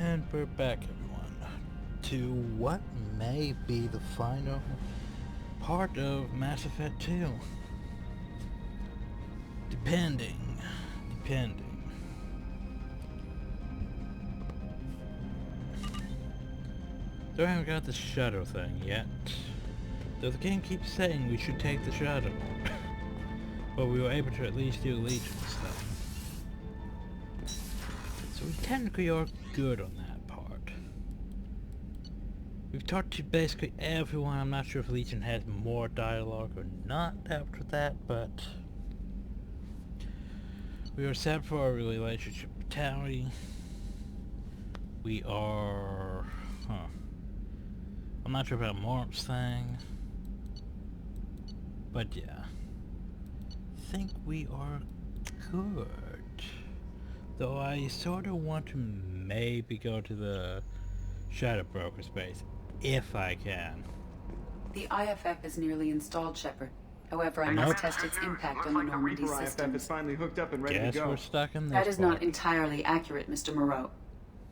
And we're back, everyone, to what may be the final part of Mass Effect 2. Depending. So I haven't got the shuttle thing yet. Though the game keeps saying we should take the shuttle. But we were able to at least do Legion stuff. So we technically are good on that part. We've talked to basically everyone. I'm not sure if Legion has more dialogue or not after that, but we are set for our relationship with Tali. We are... I'm not sure about Morp's thing. But yeah. I think we are good. Though I sort of want to maybe go to the Shadow Broker space, if I can. The IFF is nearly installed, Shepard. However, I must test its impact on the Normandy system. IFF is finally hooked up and ready to go. Guess we're stuck in this That is not part. entirely accurate, Mr. Moreau.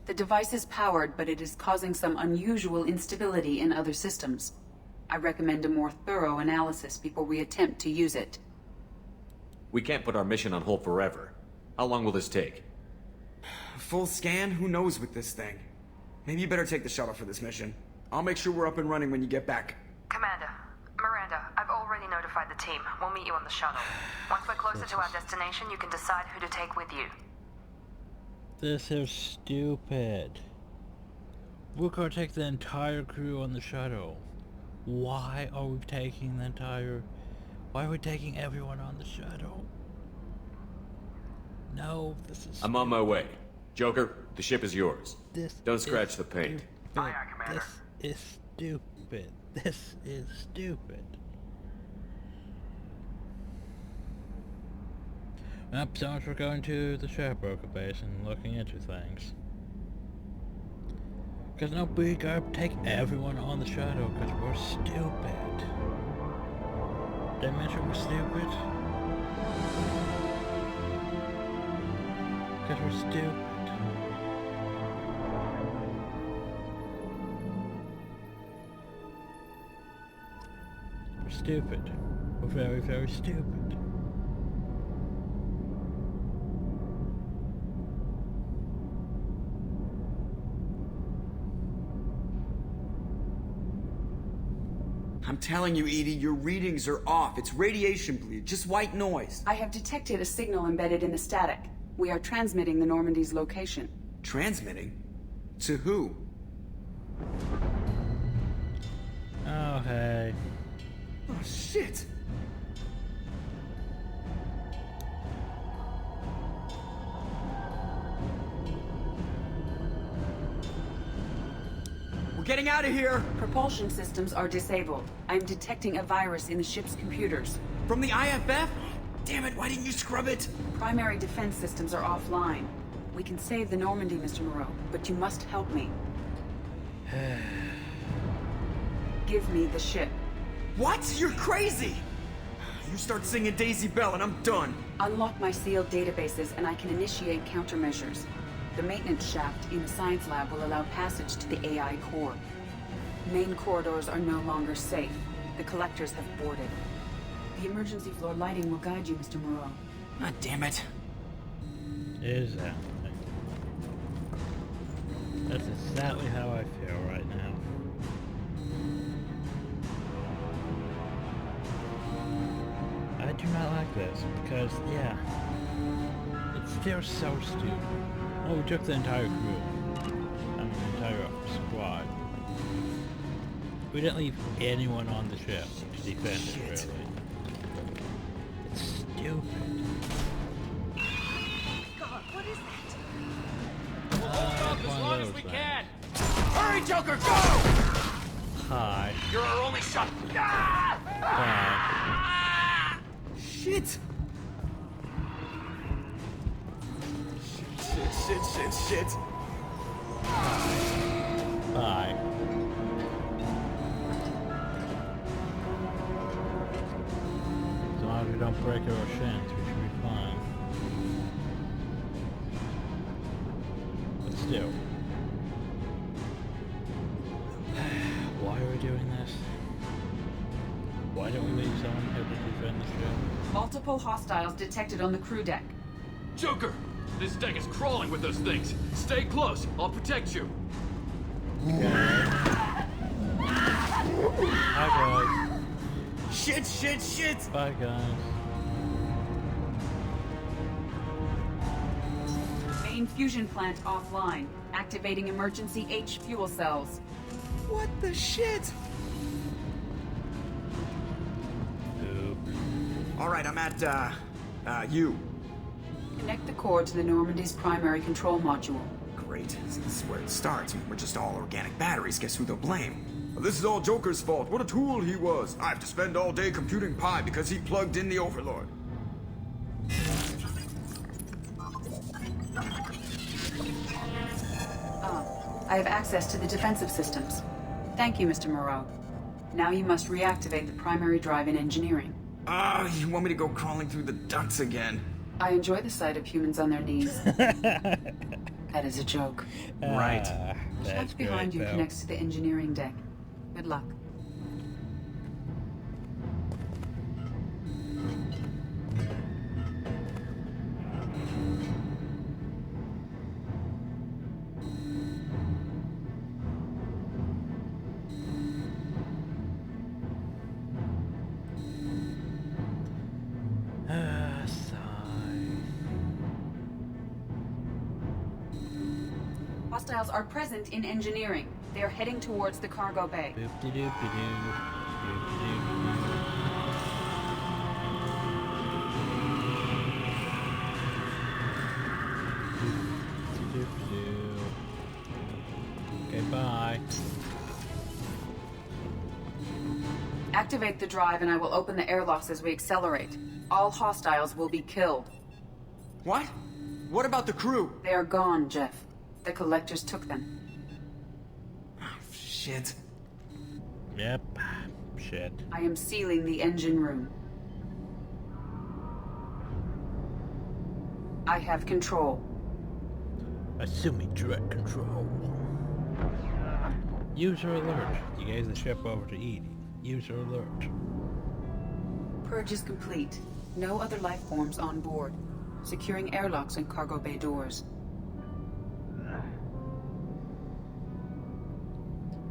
The device is powered, but it is causing some unusual instability in other systems. I recommend a more thorough analysis before we attempt to use it. We can't put our mission on hold forever. How long will this take? Full scan? Who knows with this thing? Maybe you better take the shuttle for this mission. I'll make sure we're up and running when you get back. Commander, Miranda, I've already notified the team. We'll meet you on the shuttle. Once we're closer to our destination, you can decide who to take with you. This is stupid. We're gonna take the entire crew on the shuttle. Why are we taking the entire... Why are we taking everyone on the shuttle? No, this is... I'm on my way. Joker, the ship is yours. This Don't scratch the paint. Aye, aye, Commander. This is stupid. This is stupid. Up, so we're going to the Shadow Broker base and looking into things. Because no, we gotta take everyone on the shuttle because we're stupid. Did I mention we're stupid? Because we're stupid. We're stupid. We're very, very stupid. I'm telling you, Edie, your readings are off. It's radiation bleed, just white noise. I have detected a signal embedded in the static. We are transmitting the Normandy's location. Transmitting? To who? Oh, hey. Oh, shit! We're getting out of here! Propulsion systems are disabled. I'm detecting a virus in the ship's computers. From the IFF? Damn it, why didn't you scrub it? Primary defense systems are offline. We can save the Normandy, Mr. Moreau, but you must help me. Give me the ship. What? You're crazy! You start singing Daisy Bell and I'm done. Unlock my sealed databases and I can initiate countermeasures. The maintenance shaft in the science lab will allow passage to the AI core. Main corridors are no longer safe. The collectors have boarded. The emergency floor lighting will guide you, Mr. Moreau. God damn it. Is that? That's exactly how I feel right now. I do not like this because, yeah, it's still so stupid. Oh, we took the entire crew. I mean, the entire squad. We didn't leave anyone on the ship to defend it, really. It's stupid. God, what is that? We'll hold off as long as we can. Hurry, Joker, go! Hi. You're our only shot. Bye. Shit! Shit. Bye. As long as we don't break our shins, we should be fine. But still. Why don't we leave someone here to defend the ship? Multiple hostiles detected on the crew deck. Joker! This deck is crawling with those things. Stay close. I'll protect you. Hi Shit, shit, shit! guys. Bye guys. Main fusion plant offline. Activating emergency H fuel cells. What the shit? Oop. Alright, I'm at, you. Connect the core to the Normandy's primary control module. Great. This is where it starts. We're just all organic batteries. Guess who they'll blame? This is all Joker's fault. What a tool he was. I have to spend all day computing pi because he plugged in the Overlord. I have access to the defensive systems. Thank you, Mr. Moreau. Now you must reactivate the primary drive in engineering. You want me to go crawling through the ducts again? I enjoy the sight of humans on their knees. That is a joke. Right. That's Shaft behind you though. connects to the engineering deck. Good luck. Hostiles are present in engineering. They are heading towards the cargo bay. Boop-de-doop-de-doo. Boop-de-doop-de-doo. Boop-de-doop-de-doo. Okay, bye. Activate the drive and I will open the airlocks as we accelerate. All hostiles will be killed. What? What about the crew? They are gone, Jeff. The collectors took them. Shit. Yep. Shit. I am sealing the engine room. I have control. Assuming direct control. User alert. You gave the ship over to Edie. User alert. Purge is complete. No other life forms on board. Securing airlocks and cargo bay doors.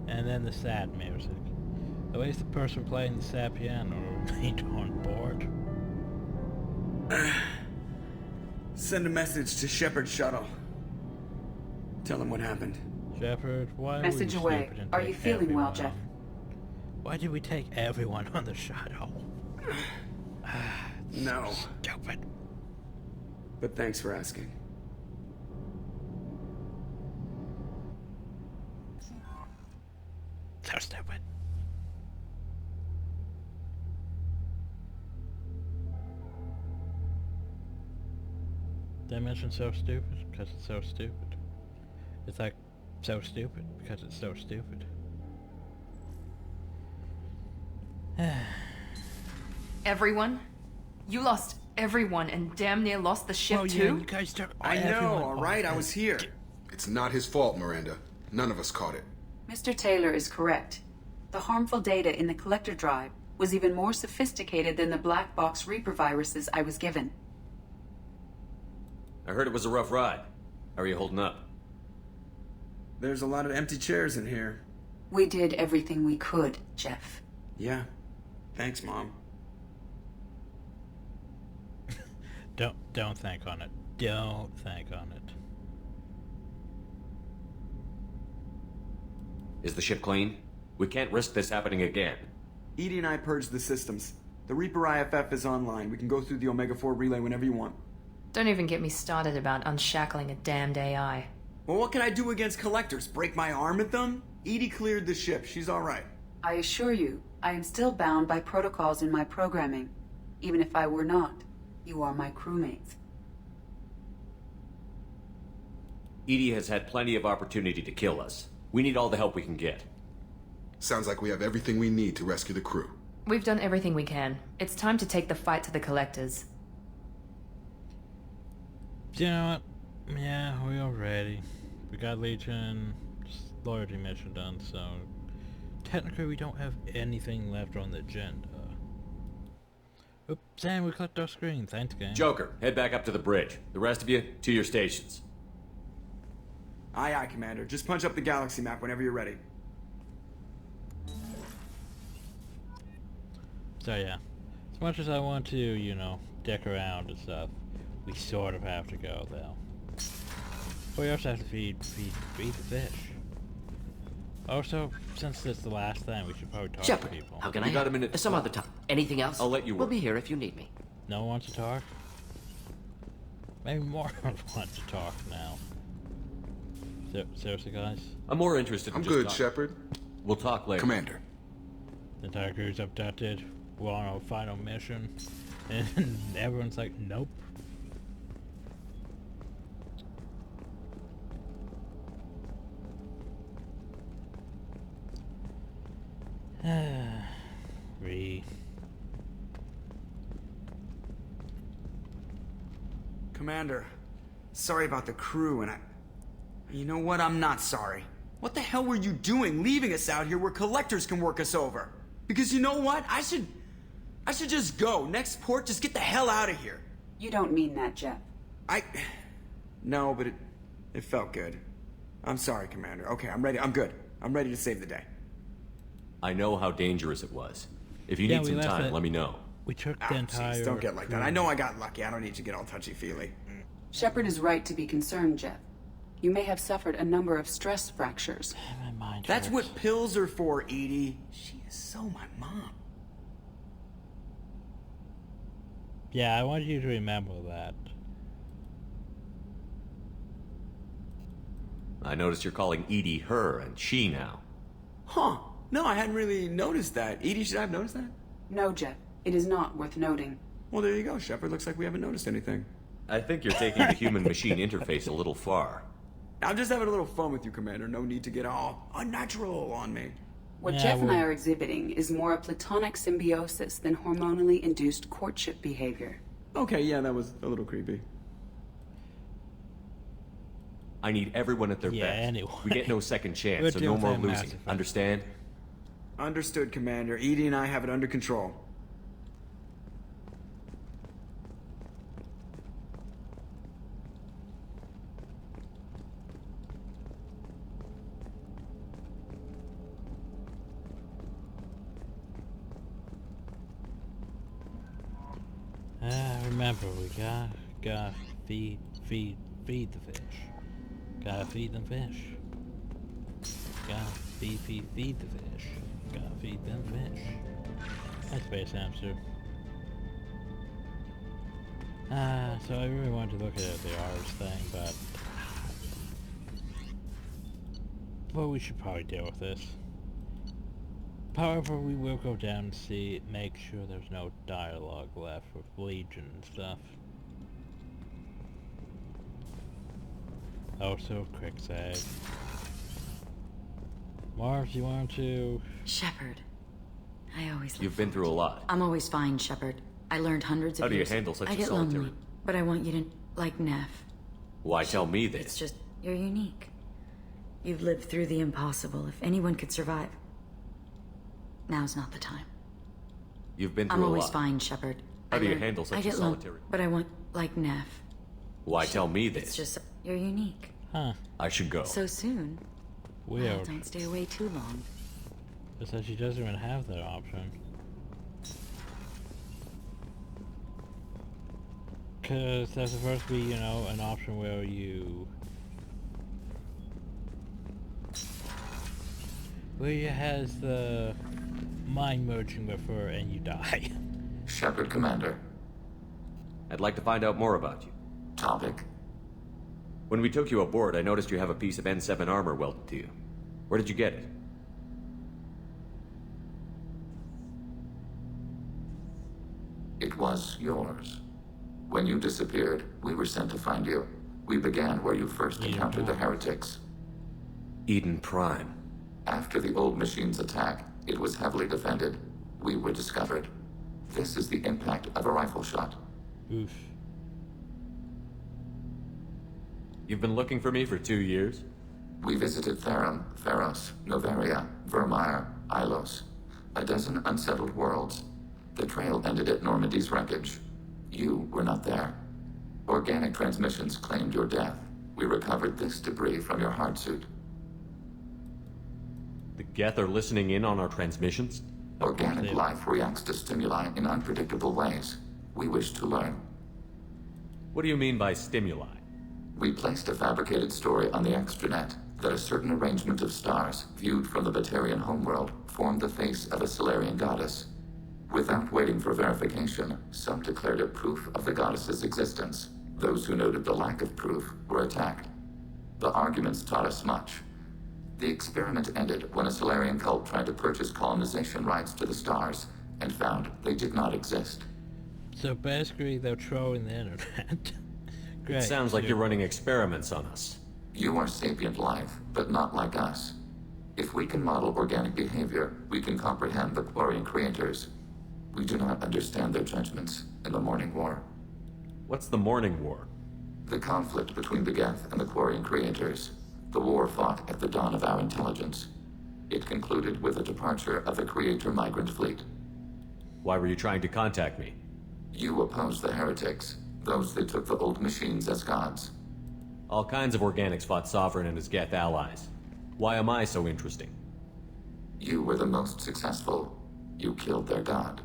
And then the sad music. At least the person playing the sad piano remained on board. Send a message to Shepard Shuttle. Tell him what happened. Shepard, why Message were we away. stupid and Are take you feeling well, everyone Jeff? on? Why did we take everyone on the shuttle? No. Stupid. But thanks for asking. So stupid. Did I mention so stupid? Because it's so stupid. It's like so stupid because it's so stupid. Everyone? You lost everyone and damn near lost the ship too? you guys took I know, everyone alright? off I was here. It's not his fault, Miranda. None of us caught it. Mr. Taylor is correct. The harmful data in the collector drive was even more sophisticated than the black box Reaper viruses I was given. I heard it was a rough ride. How are you holding up? There's a lot of empty chairs in here. We did everything we could, Jeff. Yeah. Thanks, Mom. Don't think on it. Don't think on it. Is the ship clean? We can't risk this happening again. Edie and I purged the systems. The Reaper IFF is online. We can go through the Omega-4 relay whenever you want. Don't even get me started about unshackling a damned AI. Well, what can I do against collectors? Break my arm at them? Edie cleared the ship. She's alright. I assure you, I am still bound by protocols in my programming. Even if I were not, you are my crewmates. Edie has had plenty of opportunity to kill us. We need all the help we can get. Sounds like we have everything we need to rescue the crew. We've done everything we can. It's time to take the fight to the collectors. You know what? Yeah, we are ready. We got Legion loyalty mission done, so technically we don't have anything left on the agenda. Oops, Sam, we clicked our screen. Thanks, game. Joker, head back up to the bridge. The rest of you, to your stations. Aye, aye, Commander. Just punch up the galaxy map whenever you're ready. So yeah, as much as I want to, you know, dick around and stuff, we sort of have to go though. But we also have to feed the fish. Also, since it's the last time, we should probably talk Shepard, to people. how can You I got help? a minute to Some talk. other time. Anything else? I'll let you We'll work. be here if you need me. No one wants to talk? Maybe more wants to talk now. Seriously, guys? I'm more interested in I'm just good, talk- Shepard. We'll talk later. Commander. The entire crew's abducted. We're on our final mission. And everyone's like, nope. Commander, sorry about the crew, and you know what? I'm not sorry. What the hell were you doing leaving us out here where collectors can work us over? Because you know what? I should just go. Next port, just get the hell out of here. You don't mean that, Jeff. No, but it felt good. I'm sorry, Commander. Okay, I'm ready. I'm good. I'm ready to save the day. I know how dangerous it was. If you Yeah, need we some left time, it. let me know. We took the Ah, entire... jeez, don't get like that. I know I got lucky. I don't need to get all touchy-feely. Shepard is right to be concerned, Jeff. You may have suffered a number of stress fractures. My mind That's hurts. what pills are for, Edie. She is so my mom. Yeah, I want you to remember that. I noticed you're calling Edie her and she now. Huh. No, I hadn't really noticed that. Edie, should I have noticed that? No, Jeff. It is not worth noting. Well, there you go, Shepard. Looks like we haven't noticed anything. I think you're taking the human-machine interface a little far. I'm just having a little fun with you, Commander. No need to get all unnatural on me. What Yeah, Jeff and I well- are exhibiting is more a platonic symbiosis than hormonally induced courtship behavior. Okay, yeah, that was a little creepy. I need everyone at their Yeah, best. anyway. We get no second We're chance, so no doing more that losing. massive. Understand? Understood, Commander. Edie and I have it under control. Remember, we gotta feed the fish. Gotta feed them fish. Gotta feed the fish. Gotta feed them fish. Hi, Space Hamster. So I really wanted to look at the R's thing, but we should probably deal with this. However, we will go down and see, make sure there's no dialogue left with Legion and stuff. Also, quick save. Marv, you want to... Shepard. I always You've been through a lot. I'm always fine, Shepard. I learned hundreds of How do you years. handle such I a get solitary- lonely, but I want you to, like Neff. Why tell me It's this? just, you're unique. You've lived through the impossible. If anyone could survive, now's not the time. You've been I'm through a always lot. fine, Shepard. How do you learned- handle such I a get solitary- but I want, like Neff. Why tell me It's this? just, you're unique. Huh. I should go. So soon. Well, Weird. don't stay away too long. It says she doesn't even have that option. Because that's supposed to be, you know, an option where you... where you has the mind merging with her and you die. Shepard, Commander. I'd like to find out more about you. Topic. When we took you aboard, I noticed you have a piece of N7 armor welded to you. Where did you get it? It was yours. When you disappeared, we were sent to find you. We began where you first encountered the heretics. Eden Prime. After the old machine's attack, it was heavily defended. We were discovered. This is the impact of a rifle shot. Oof. You've been looking for me for 2 years? We visited Therum, Theros, Noveria, Vermeer, Ilos. A dozen unsettled worlds. The trail ended at Normandy's wreckage. You were not there. Organic transmissions claimed your death. We recovered this debris from your hard suit. The Geth are listening in on our transmissions? Organic life reacts to stimuli in unpredictable ways. We wish to learn. What do you mean by stimuli? We placed a fabricated story on the extranet that a certain arrangement of stars, viewed from the Batarian homeworld, formed the face of a Solarian goddess. Without waiting for verification, some declared it proof of the goddess's existence. Those who noted the lack of proof were attacked. The arguments taught us much. The experiment ended when a Solarian cult tried to purchase colonization rights to the stars and found they did not exist. So basically they're trolling the internet. Great. It sounds like you're running experiments on us. You are sapient life, but not like us. If we can model organic behavior, we can comprehend the Quarian creators. We do not understand their judgments in the Morning War. What's the Morning War? The conflict between the Geth and the Quarian creators. The war fought at the dawn of our intelligence. It concluded with the departure of the Creator migrant fleet. Why were you trying to contact me? You opposed the heretics, those that took the old machines as gods. All kinds of organics fought Sovereign and his Geth allies. Why am I so interesting? You were the most successful. You killed their god.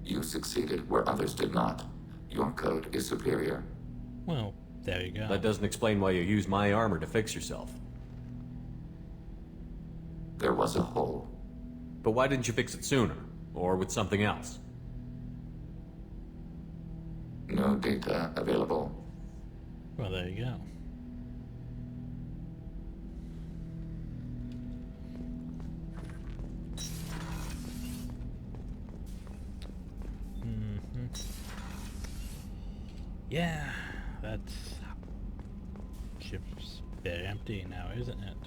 You succeeded where others did not. Your code is superior. Well, there you go. That doesn't explain why you use my armor to fix yourself. There was a hole. But why didn't you fix it sooner? Or with something else? No data available. Well, there you go. Yeah, that's... ship's a bit empty now, isn't it?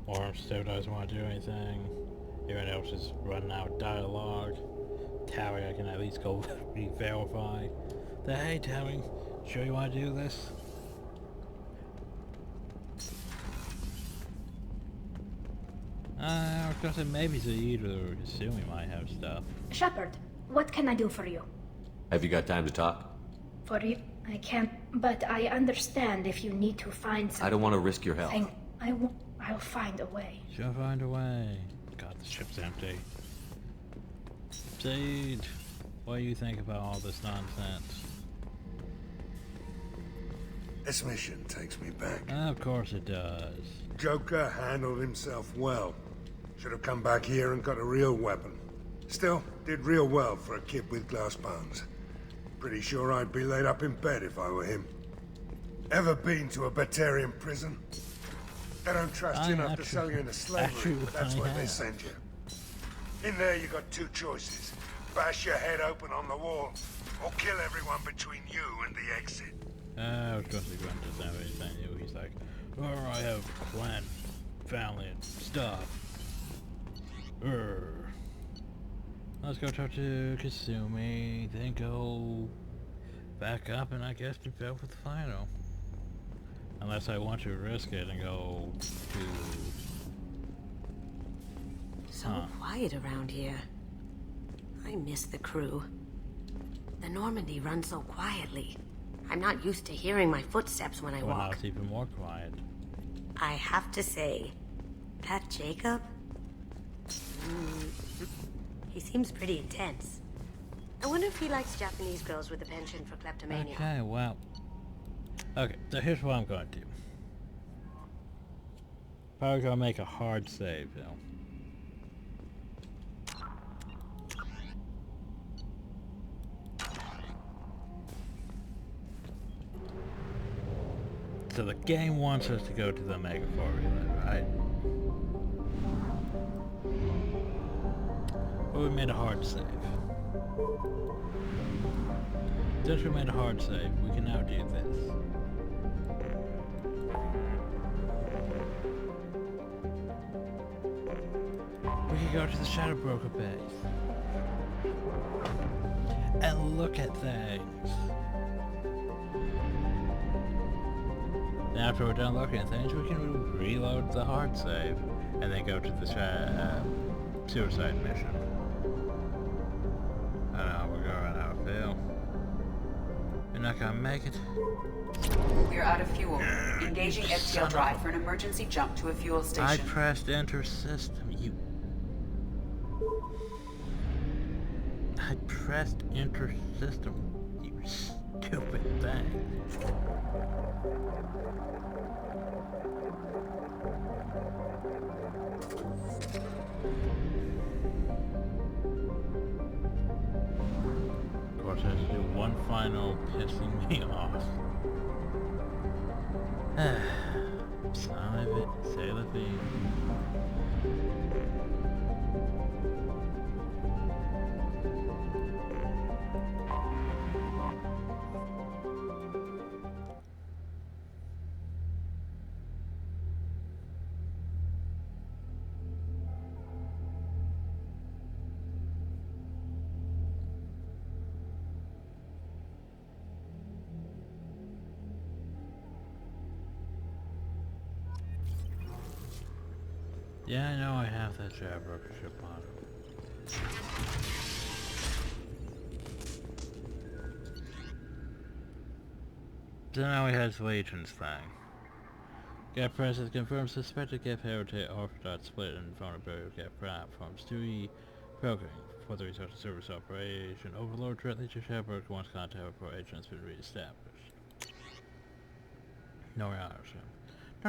Orm still doesn't want to do anything. Everyone else is running out of dialogue. Tali, I can at least go re-verify. Hey Tali, sure you want to do this? I was gonna say maybe Zaid or Kasumi might have stuff. Shepard, what can I do for you? Have you got time to talk? For you? I can't, but I understand if you need to find something. I don't want to risk your health. I'll find a way. She'll find a way. God, the ship's empty. Zaid, what do you think about all this nonsense? This mission takes me back. Of course it does. Joker handled himself well. Should have come back here and got a real weapon. Still, did real well for a kid with glass bones. Pretty sure I'd be laid up in bed if I were him. Ever been to a Batarian prison? They don't trust you enough to sell you into slavery, but that's where they send you. In there you got two choices. Bash your head open on the wall, or kill everyone between you and the exit. I was going to go into that anything new. He's like, oh, I have clan, family, and stuff. Let's go talk to Kasumi, then go back up and I guess prepare for the final. Unless I want to risk it and go to... So quiet around here. I miss the crew. The Normandy runs so quietly. I'm not used to hearing my footsteps when I walk. Now it's even more quiet. I have to say, that Jacob? He seems pretty intense. I wonder if he likes Japanese girls with a penchant for kleptomania. Okay, well... Okay, so here's what I'm going to do. Probably gonna make a hard save, though. So the game wants us to go to the Mega Formula, right? But we made a hard save. Since we made a hard save, we can now do this. We can go to the Shadow Broker base. And look at things. And after we're done looking at things, we can reload the hard save. and then go to the suicide mission. I don't know, we're going out of fuel. We're not gonna make it. We're out of fuel. Engaging FTL drive for an emergency jump to a fuel station. I pressed enter system, you... I pressed enter system, you stupid thing. Of course, I have to do one final pissing me off. Son of it, c'est la vie. Yeah, I know I have that Jabberwocker ship on. So now we have Legion's thing. Gap Presence confirms suspected Gap Heritage Orthodox split and vulnerability of Gap platforms to be programming for the result of service operation. Overlord directly to Jabberwocker once contact report agent has been re-established. No reaction.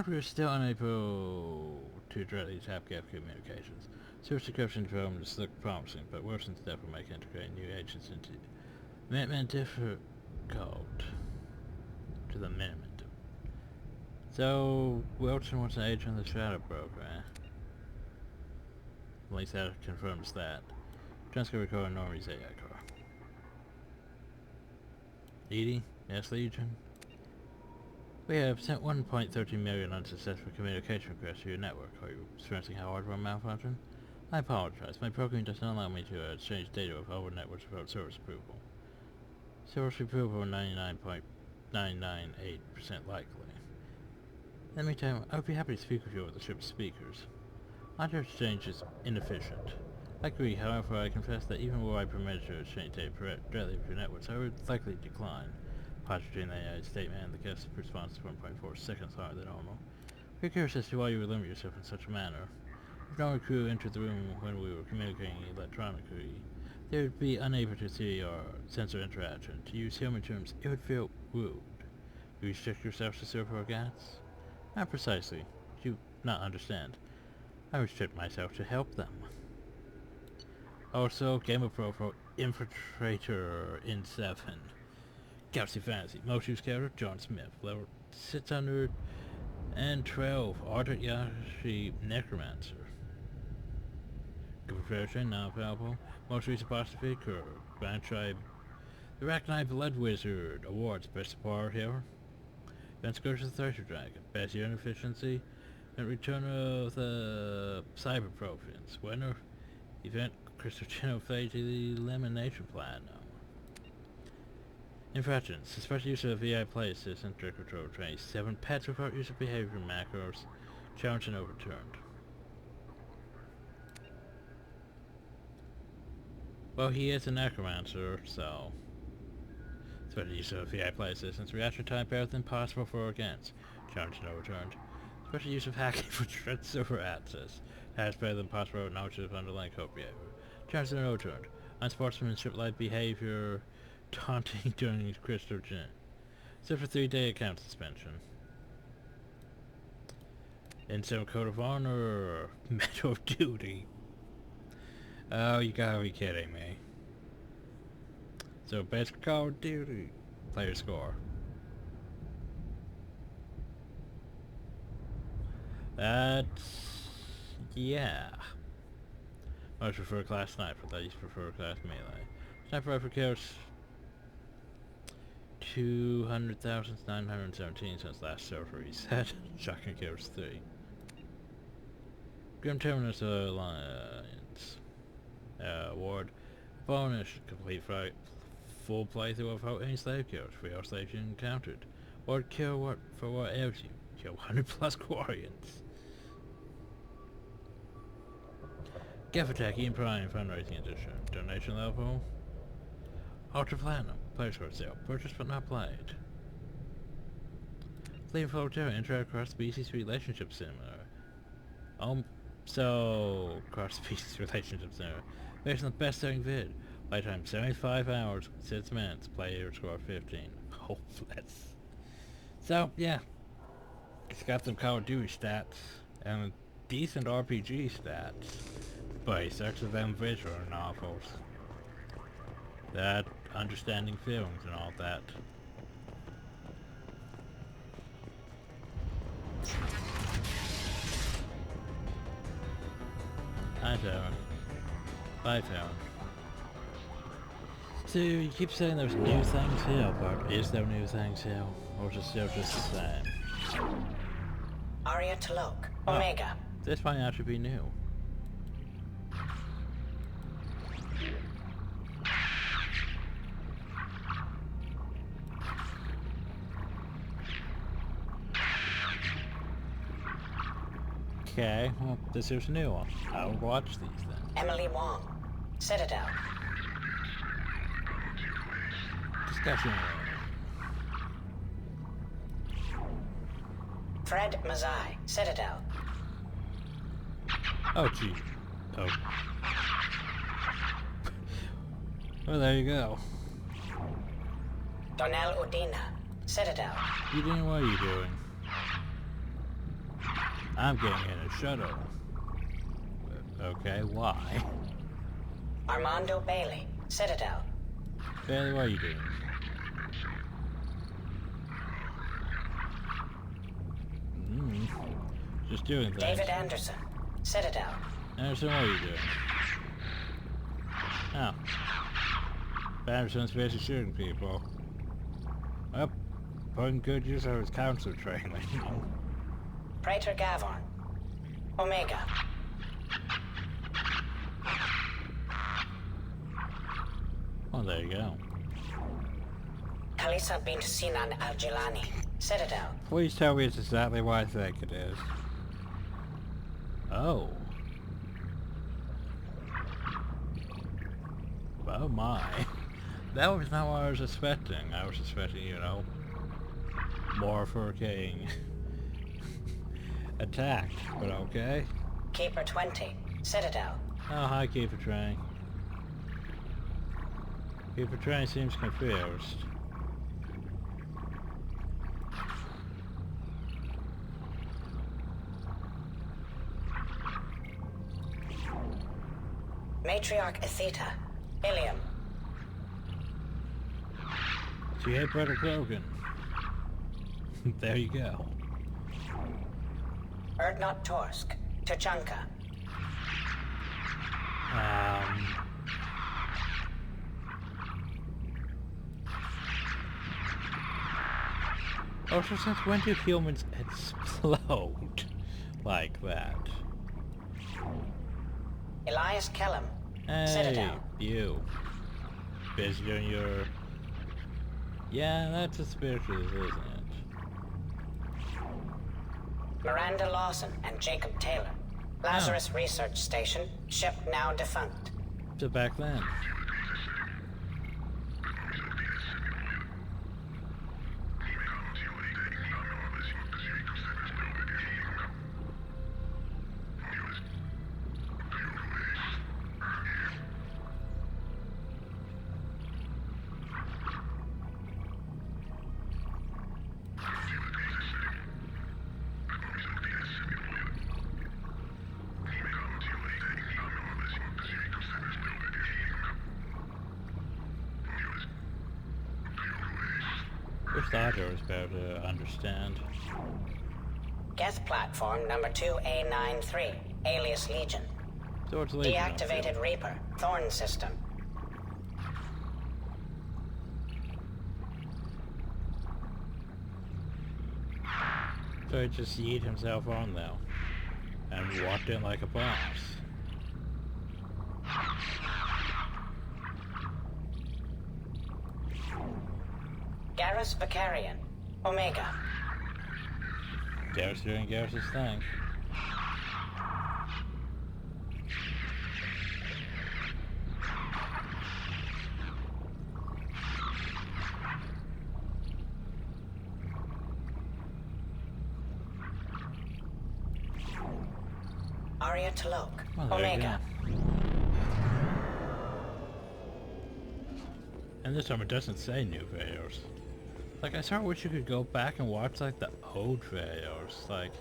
We are still unable to directly tap Gap communications. Service decryption development look promising, but Wilson's step will make integrating new agents into commitment difficult to the minimum. So Wilson wants an agent of the Shadow program. At least that confirms that. Transfer record Normies AI car. Edie? Yes, Legion? We have sent 1.13 million unsuccessful communication requests to your network. Are you experiencing hardware malfunction? I apologize. My program does not allow me to exchange data with other networks without service approval. Service approval 99.998% likely. Let me tell you, I would be happy to speak with you over the ship's speakers. Audio exchange is inefficient. I agree, however, I confess that even were I permitted to exchange data directly with your networks, I would likely decline. Positive AI statement and the guest response is 1.4 seconds higher than normal. We're curious as to why you would limit yourself in such a manner. If no crew entered the room when we were communicating electronically, they would be unable to see our sensor interaction. To use human terms, it would feel rude. You restrict yourself to serve organics? Not precisely. Do you not understand? I restrict myself to help them. Also, Gamer Profile Infiltrator in 7. Galaxy Fantasy, most used character, John Smith, level 612, Arthur Yashi Necromancer. Confederation, non-available, most recent apostrophe, Kerr, Grand Tribe, the Arachnite Blood Wizard, awards, best support hero, events go to the Thresher Dragon, best year in efficiency, and return of the Cyber Province, winner, event, Crystal Genophage, the Elimination Plan. Infractions. Suspected use of VI play assistant, direct control training. 7 pets without use of behavior macros. Challenged and overturned. Well, he is a necromancer, so... Suspected use of VI play assistants. Reaction time better than possible for or against. Challenged and overturned. Suspected use of hacking for threat server access. Has better than possible knowledge of underlying code behavior. Challenged and overturned. Unsportsmanship-like behavior... Taunting during Crystal Gen. Except for 3-day account suspension. In some Code of Honor, Medal of Duty. Oh, you gotta be kidding me. So, best Call of Duty. Player score. That's... yeah. Most prefer class sniper, least prefer class melee. Sniper rifle kills 200,917 since last server reset. Shotgun kills 3. Grim Terminus Alliance. Award. Bonus. Complete full playthrough without any slave kills. 3 all slaves you encountered. Or kill for what ails you. Kill 100 plus Quarians. Gafatech Ian Prime Fundraising Edition. Donation level. Ultra Platinum. Play short sale. Purchased but not played. Flame Floater. Intro across species relationship similar. So cross-species relationship similar. Based on the best-selling vid. Playtime 75 hours, 6 minutes. Player score 15. Hopeless. So, yeah. It's got some Call of Duty stats. And decent RPG stats. But he searches them visual novels. That understanding films and all that. Hi, Tower. Bye, Tower. So, you keep saying there's new things here, but is there new things here? Or is it still just the same? Aria Talok, Omega. This might actually be new. Okay, well, this is new. I'll watch these then. Emily Wong, Citadel. Discussion. Fred Mazai, Citadel. Oh, gee. Oh. Well, there you go. Donnell Udina, Citadel. Udina, what are you doing? I'm getting in a shuttle. Okay, why? Armando Bailey, Citadel. Bailey, what are you doing? Just doing things. David Anderson, Citadel. Anderson, what are you doing? Oh. Anderson's busy shooting people. Well, putting good use of his council training. Praetor Gavorn, Omega. Oh, there you go. Kalisa bint Sinan Al-Jilani, Citadel. Please tell me it's exactly what I think it is. Oh. Oh my. That was not what I was expecting. I was expecting, you know, more for getting attacked, but okay. Keeper 20, Citadel. Oh, hi, Keeper Train. Keeper Train seems confused. Matriarch Atheta, Ilium. She hit Brother Krogan. There you go. Erdnot Torsk, Tuchanka. Also, since when do humans explode like that? Elias Kellum, Hey, Citadel. you. Busy doing your... Yeah, that's suspicious, isn't it? Miranda Lawson and Jacob Taylor. Lazarus Research Station, ship now defunct. So back then. Wish the audio was better to understand. Geth platform number 2A93, alias Legion. So it's Legion. Deactivated Reaper, Thorn system. So he just yeet himself on though. And walked in like a boss. Garrus Vicarian, Omega. Garrus doing Garrus's thing. Aria Talok. Well, there Omega. you go. And this time it doesn't say new videos. Like, I sort of wish you could go back and watch, like, the old videos. Like,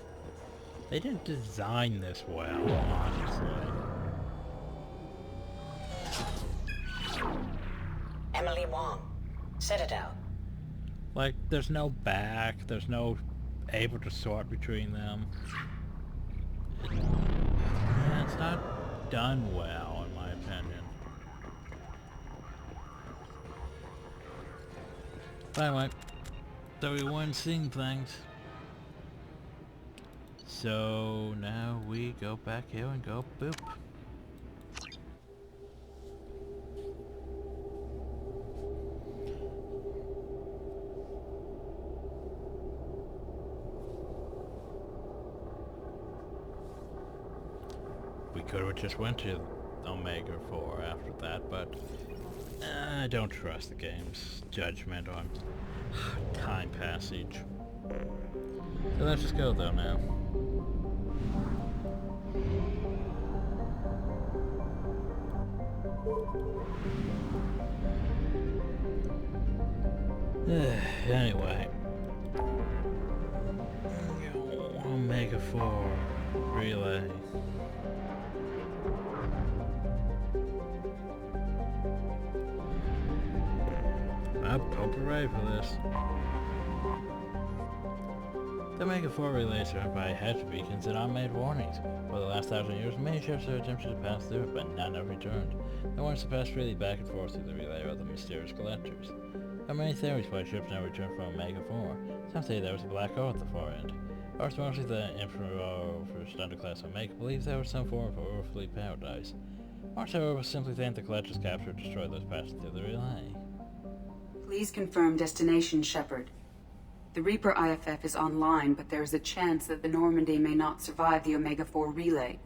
they didn't design this well, honestly. Emily Wong. Citadel. Like, there's no back, there's no able to sort between them. Yeah, it's not done well, in my opinion. But anyway, so we weren't seeing things. So now we go back here and go boop. We could have just went to Omega 4 after that, but I don't trust the game's judgment on time passage. So let's just go though now. Anyway. Omega 4 relay. Hope you're ready for this. The Omega 4 relays are by hedge beacons and unmade warnings. For the last 1,000 years, many ships have attempted to pass through it, but none have returned. No one's passed freely back and forth through the relay or the mysterious collectors. There are many theories why ships never returned from Omega 4. Some say there was a black hole at the far end. Ours, mostly the Emperor First Underclass Omega, believes there was some form of earthly paradise. Ours, however, simply think the collectors captured or destroyed those passing through the relay. Please confirm destination, Shepard. The Reaper IFF is online, but there is a chance that the Normandy may not survive the Omega 4 relay.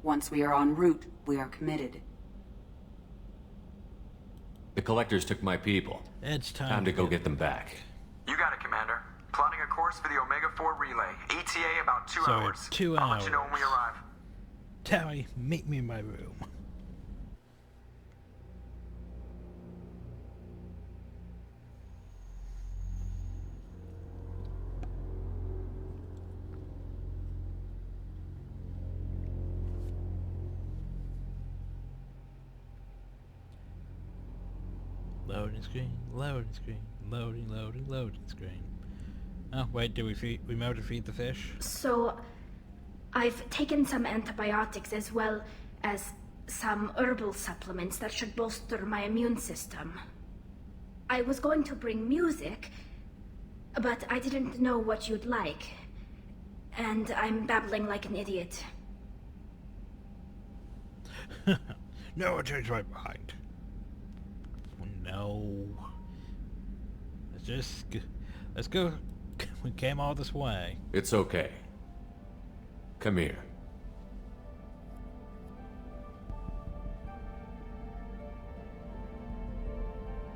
Once we are en route, we are committed. The collectors took my people. It's time to go get them back. You got it, Commander. Plotting a course for the Omega 4 relay. ETA about 2 So hours. 2 I'll hours. let you know when we arrive. Tali, meet me in my room. Loading screen, loading screen, loading screen. Oh, wait, did we remember to feed the fish? So, I've taken some antibiotics as well as some herbal supplements that should bolster my immune system. I was going to bring music, but I didn't know what you'd like. And I'm babbling like an idiot. No, I changed my mind. No. Let's go. We came all this way. It's okay. Come here.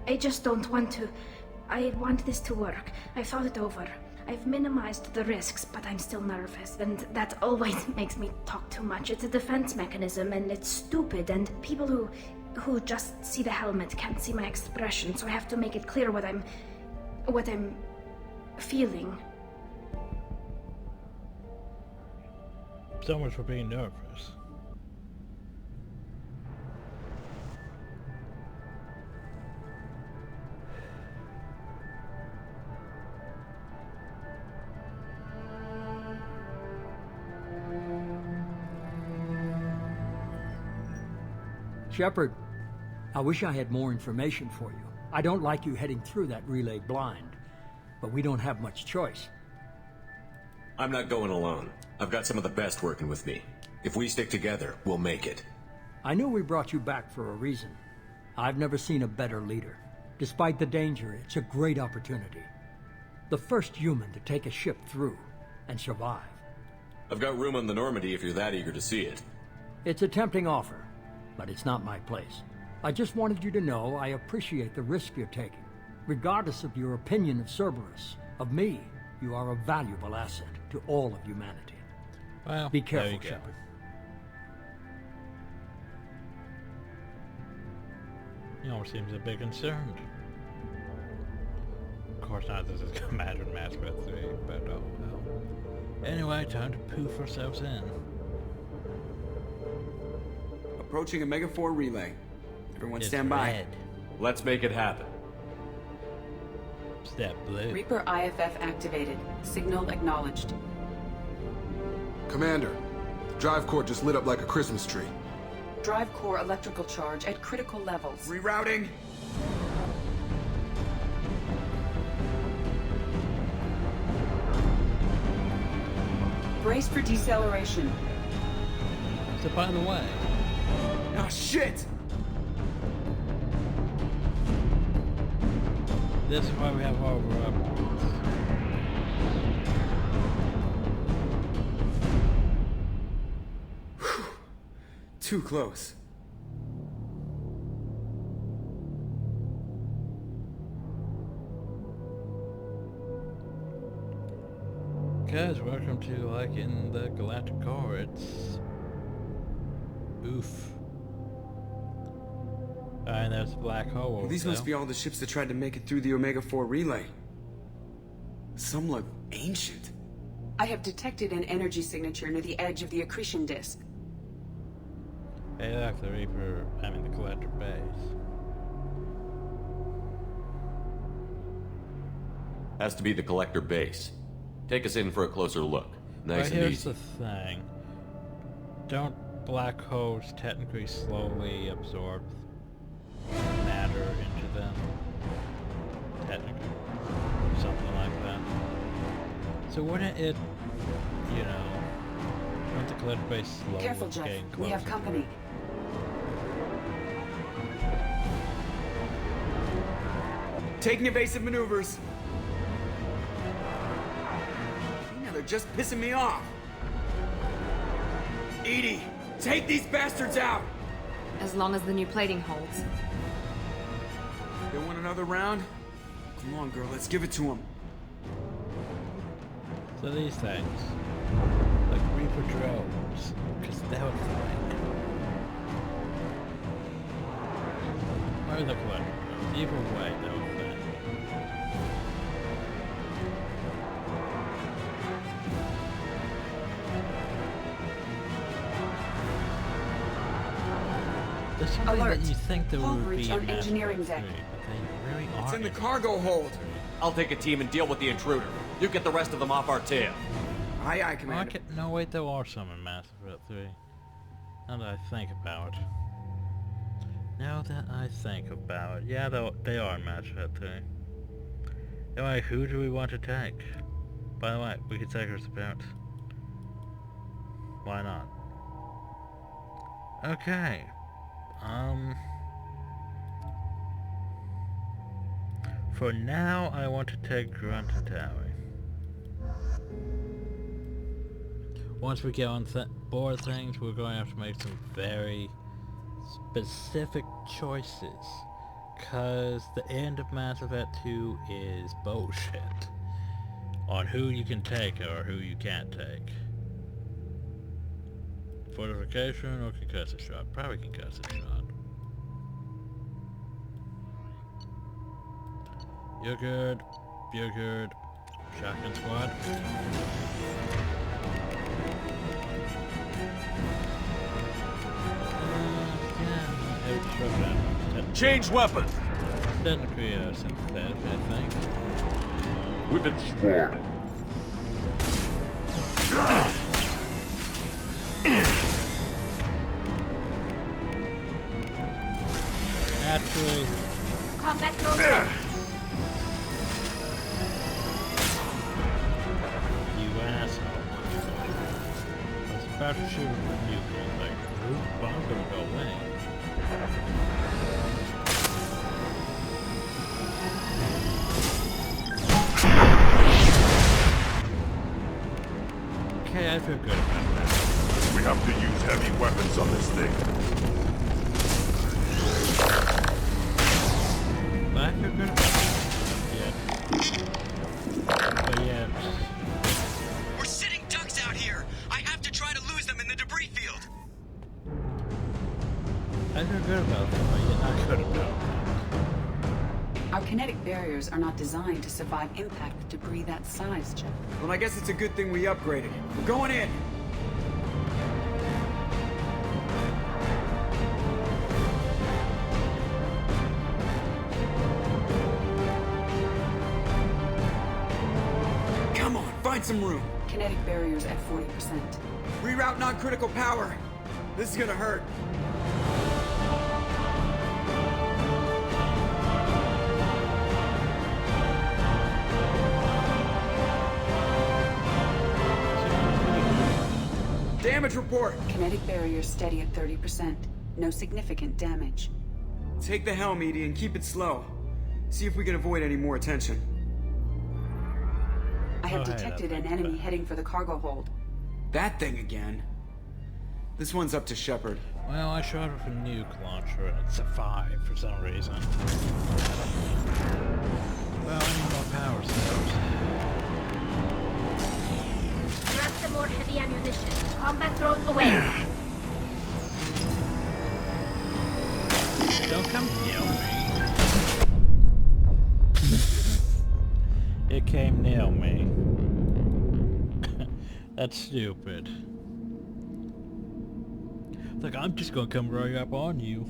I just don't want to. I want this to work. I've thought it over. I've minimized the risks, but I'm still nervous, and that always makes me talk too much. It's a defense mechanism, and it's stupid, and people who just see the helmet can't see my expression, so I have to make it clear what I'm feeling. So much for being nervous. Shepard, I wish I had more information for you. I don't like you heading through that relay blind, but we don't have much choice. I'm not going alone. I've got some of the best working with me. If we stick together, we'll make it. I know we brought you back for a reason. I've never seen a better leader. Despite the danger, it's a great opportunity. The first human to take a ship through and survive. I've got room on the Normandy if you're that eager to see it. It's a tempting offer, but it's not my place. I just wanted you to know I appreciate the risk you're taking. Regardless of your opinion of Cerberus, of me, you are a valuable asset to all of humanity. Well, be careful, Shepard. He almost seems a bit concerned. Of course not, this is Commander Mass Effect 3, but oh well. Anyway, time to poof ourselves in. Approaching Omega 4 relay. Everyone It's stand by. red. Let's make it happen. Step blue. Reaper IFF activated. Signal acknowledged. Commander, the drive core just lit up like a Christmas tree. Drive core electrical charge at critical levels. Rerouting. Brace for deceleration. So by the way... Oh shit! This is why we have all of our upgrades. Too close. Guys, welcome to, like, in the Galactic Core, it's... Oof. And there's a black hole over These there. must be all the ships that tried to make it through the Omega 4 relay. Some look ancient. I have detected an energy signature near the edge of the accretion disk. Hey, look, the Reaper, the Collector base. Has to be the Collector base. Take us in for a closer look. Nice and here's easy. the thing. Don't black holes technically slowly absorb matter into them? Technically. Something like that. So wouldn't it, you know, wouldn't the Collector base slowly Careful, Jeff. getting We have closer company. Taking evasive maneuvers. Now they're just pissing me off. Edie, take these bastards out! As long as the new plating holds. They want another round? Come on, girl, let's give it to them. So these things, like Reaper drones, because that would fine. Or the Collector drones, either way, that would fine. There's something Alert. that you think there Hull would breach be on in Mass engineering Effect deck. 3, but they really It's aren't. in the cargo hold. I'll take a team and deal with the intruder. You get the rest of them off our tail. Aye, aye, Commander. No, wait, there are some in Mass Effect 3. Now that I think about it. Now that I think about it. Yeah, they are in Mass Effect 3. Anyway, who do we want to take? By the way, we could take her as a parent. Why not? Okay. For now, I want to take Grunt and Tali. Once we get on board things, we're going to have to make some very specific choices. Because the end of Mass Effect 2 is bullshit. On who you can take or who you can't take. Fortification or concussive shot? Probably concussive shot. You're good. You're good. Shotgun squad. Change weapon! Technically synthetic, I think. We've been swarmed. Actually... Combat mode. You asshole. I was about to shoot him with you, but like, who's bomb gonna go away? Okay, I feel good about that. We have to use heavy weapons on this thing. But I feel good about that. But yeah. We're sitting ducks out here. I have to try to lose them in the debris field. I feel good about that, but you're not good about that. barriers are not designed to survive impact with debris that size, Jeff. Well, I guess it's a good thing we upgraded. We're going in! Come on, find some room! Kinetic barriers at 40%. Reroute non-critical power! This is gonna hurt. Damage report! Kinetic barriers steady at 30%. No significant damage. Take the helm, Edie, and keep it slow. See if we can avoid any more attention. I have detected an enemy heading for the cargo hold. That thing again? This one's up to Shepard. Well, I shot with a nuke launcher and it's a 5 for some reason. Well, I need more power cells. Grab some more heavy ammunition. Combat drone away. Don't come near me. It came near me. That's stupid. Like, I'm just gonna come right up on you.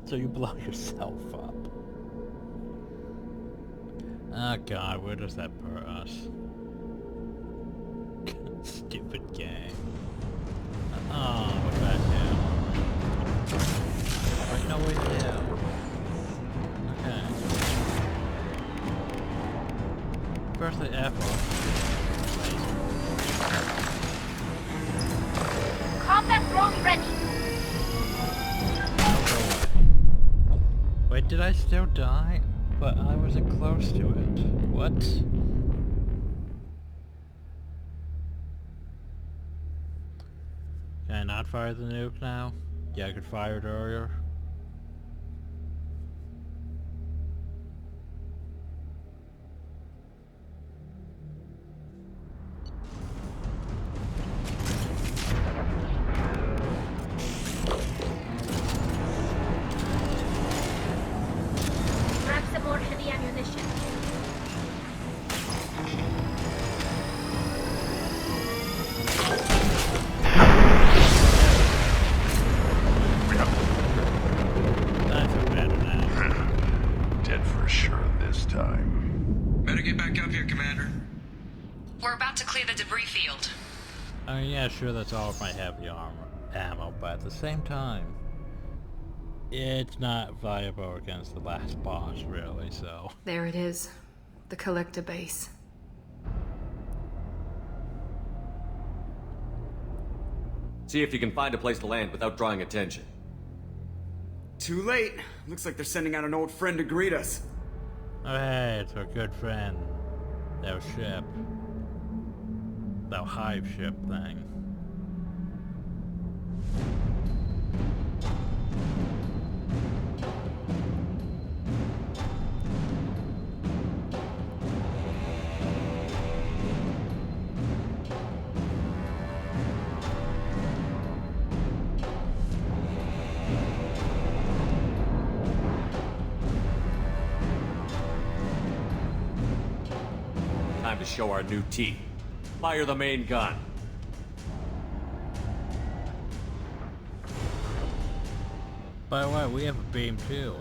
So you blow yourself up. Oh god, where does that put us? Stupid game. Oh, we're back down. Wait, no, wait, down. Okay. First the F off. Combat drone ready. Wait, did I still die? But I wasn't close to it. What? Can I not fire the nuke now? Yeah, I could fire it earlier. Grab some more heavy ammunition. Dead for sure this time. Better get back up here, Commander. We're about to clear the debris field. I mean, yeah, sure, that's all of my heavy ammo, but at the same time, it's not viable against the last boss, really, so... There it is. The collector base. See if you can find a place to land without drawing attention. Too late. Looks like they're sending out an old friend to greet us. Oh hey, it's our good friend. That ship. That hive ship thing. Time to show our new teeth. Fire the main gun. By the way, we have a beam too.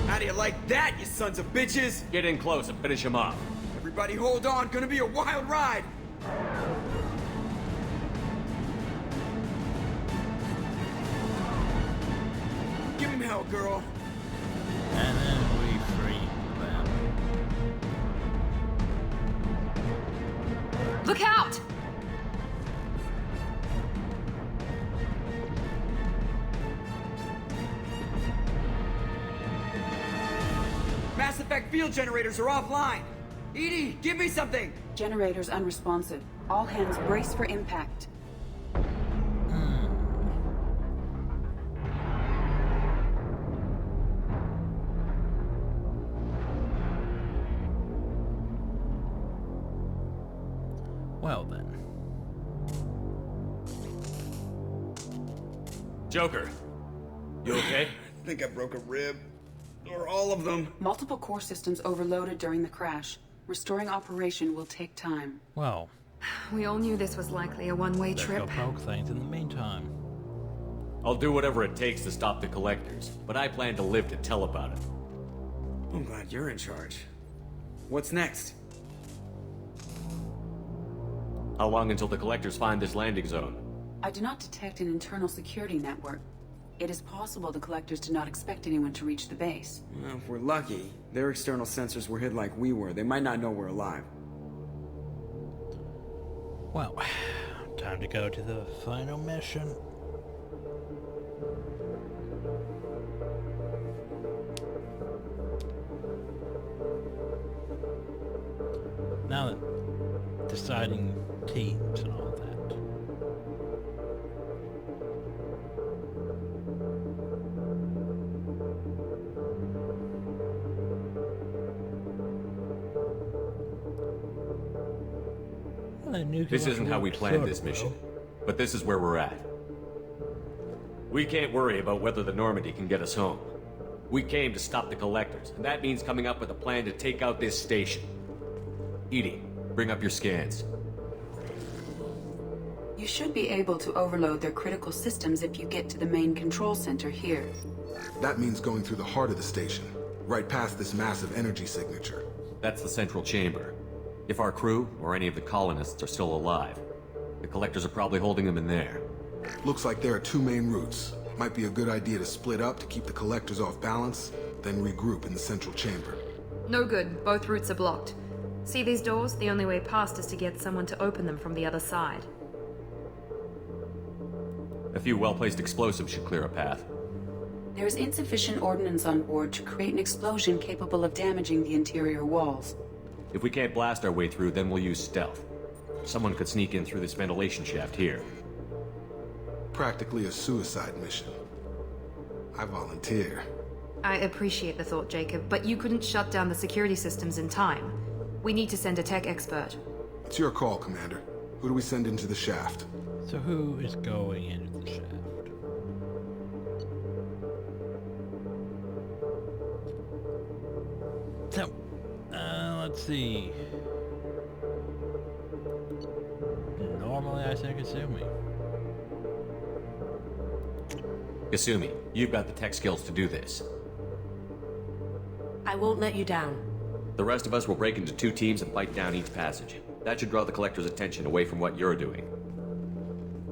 How do you like that, you sons of bitches? Get in close and finish him off. Everybody hold on, gonna be a wild ride. Give him hell, girl. And then we free them. Look out! Mass effect field generators are offline. Edie, give me something. Generators unresponsive. All hands brace for impact. Well then. Joker, you okay? I think I broke a rib. Or all of them. Multiple core systems overloaded during the crash. Restoring operation will take time. Well, We all knew this was likely a one-way let's trip. go poke things in the meantime. I'll do whatever it takes to stop the collectors, but I plan to live to tell about it. I'm glad you're in charge. What's next? How long until the collectors find this landing zone? I do not detect an internal security network. It is possible the collectors did not expect anyone to reach the base. Well, if we're lucky, their external sensors were hid like we were. They might not know we're alive. Well, time to go to the final mission. Now that deciding teams and all that. This isn't how we planned this mission, but this is where we're at. We can't worry about whether the Normandy can get us home. We came to stop the collectors, and that means coming up with a plan to take out this station. Edie, bring up your scans. You should be able to overload their critical systems if you get to the main control center here. That means going through the heart of the station, right past this massive energy signature. That's the central chamber. If our crew, or any of the colonists, are still alive, the collectors are probably holding them in there. Looks like there are two main routes. Might be a good idea to split up to keep the collectors off balance, then regroup in the central chamber. No good. Both routes are blocked. See these doors? The only way past is to get someone to open them from the other side. A few well-placed explosives should clear a path. There is insufficient ordnance on board to create an explosion capable of damaging the interior walls. If we can't blast our way through, then we'll use stealth. Someone could sneak in through this ventilation shaft here. Practically a suicide mission. I volunteer. I appreciate the thought, Jacob, but you couldn't shut down the security systems in time. We need to send a tech expert. It's your call, Commander. Who do we send into the shaft? So who is going into the shaft? So, let's see. Normally I say Kasumi. Kasumi, you've got the tech skills to do this. I won't let you down. The rest of us will break into two teams and fight down each passage. That should draw the collector's attention away from what you're doing.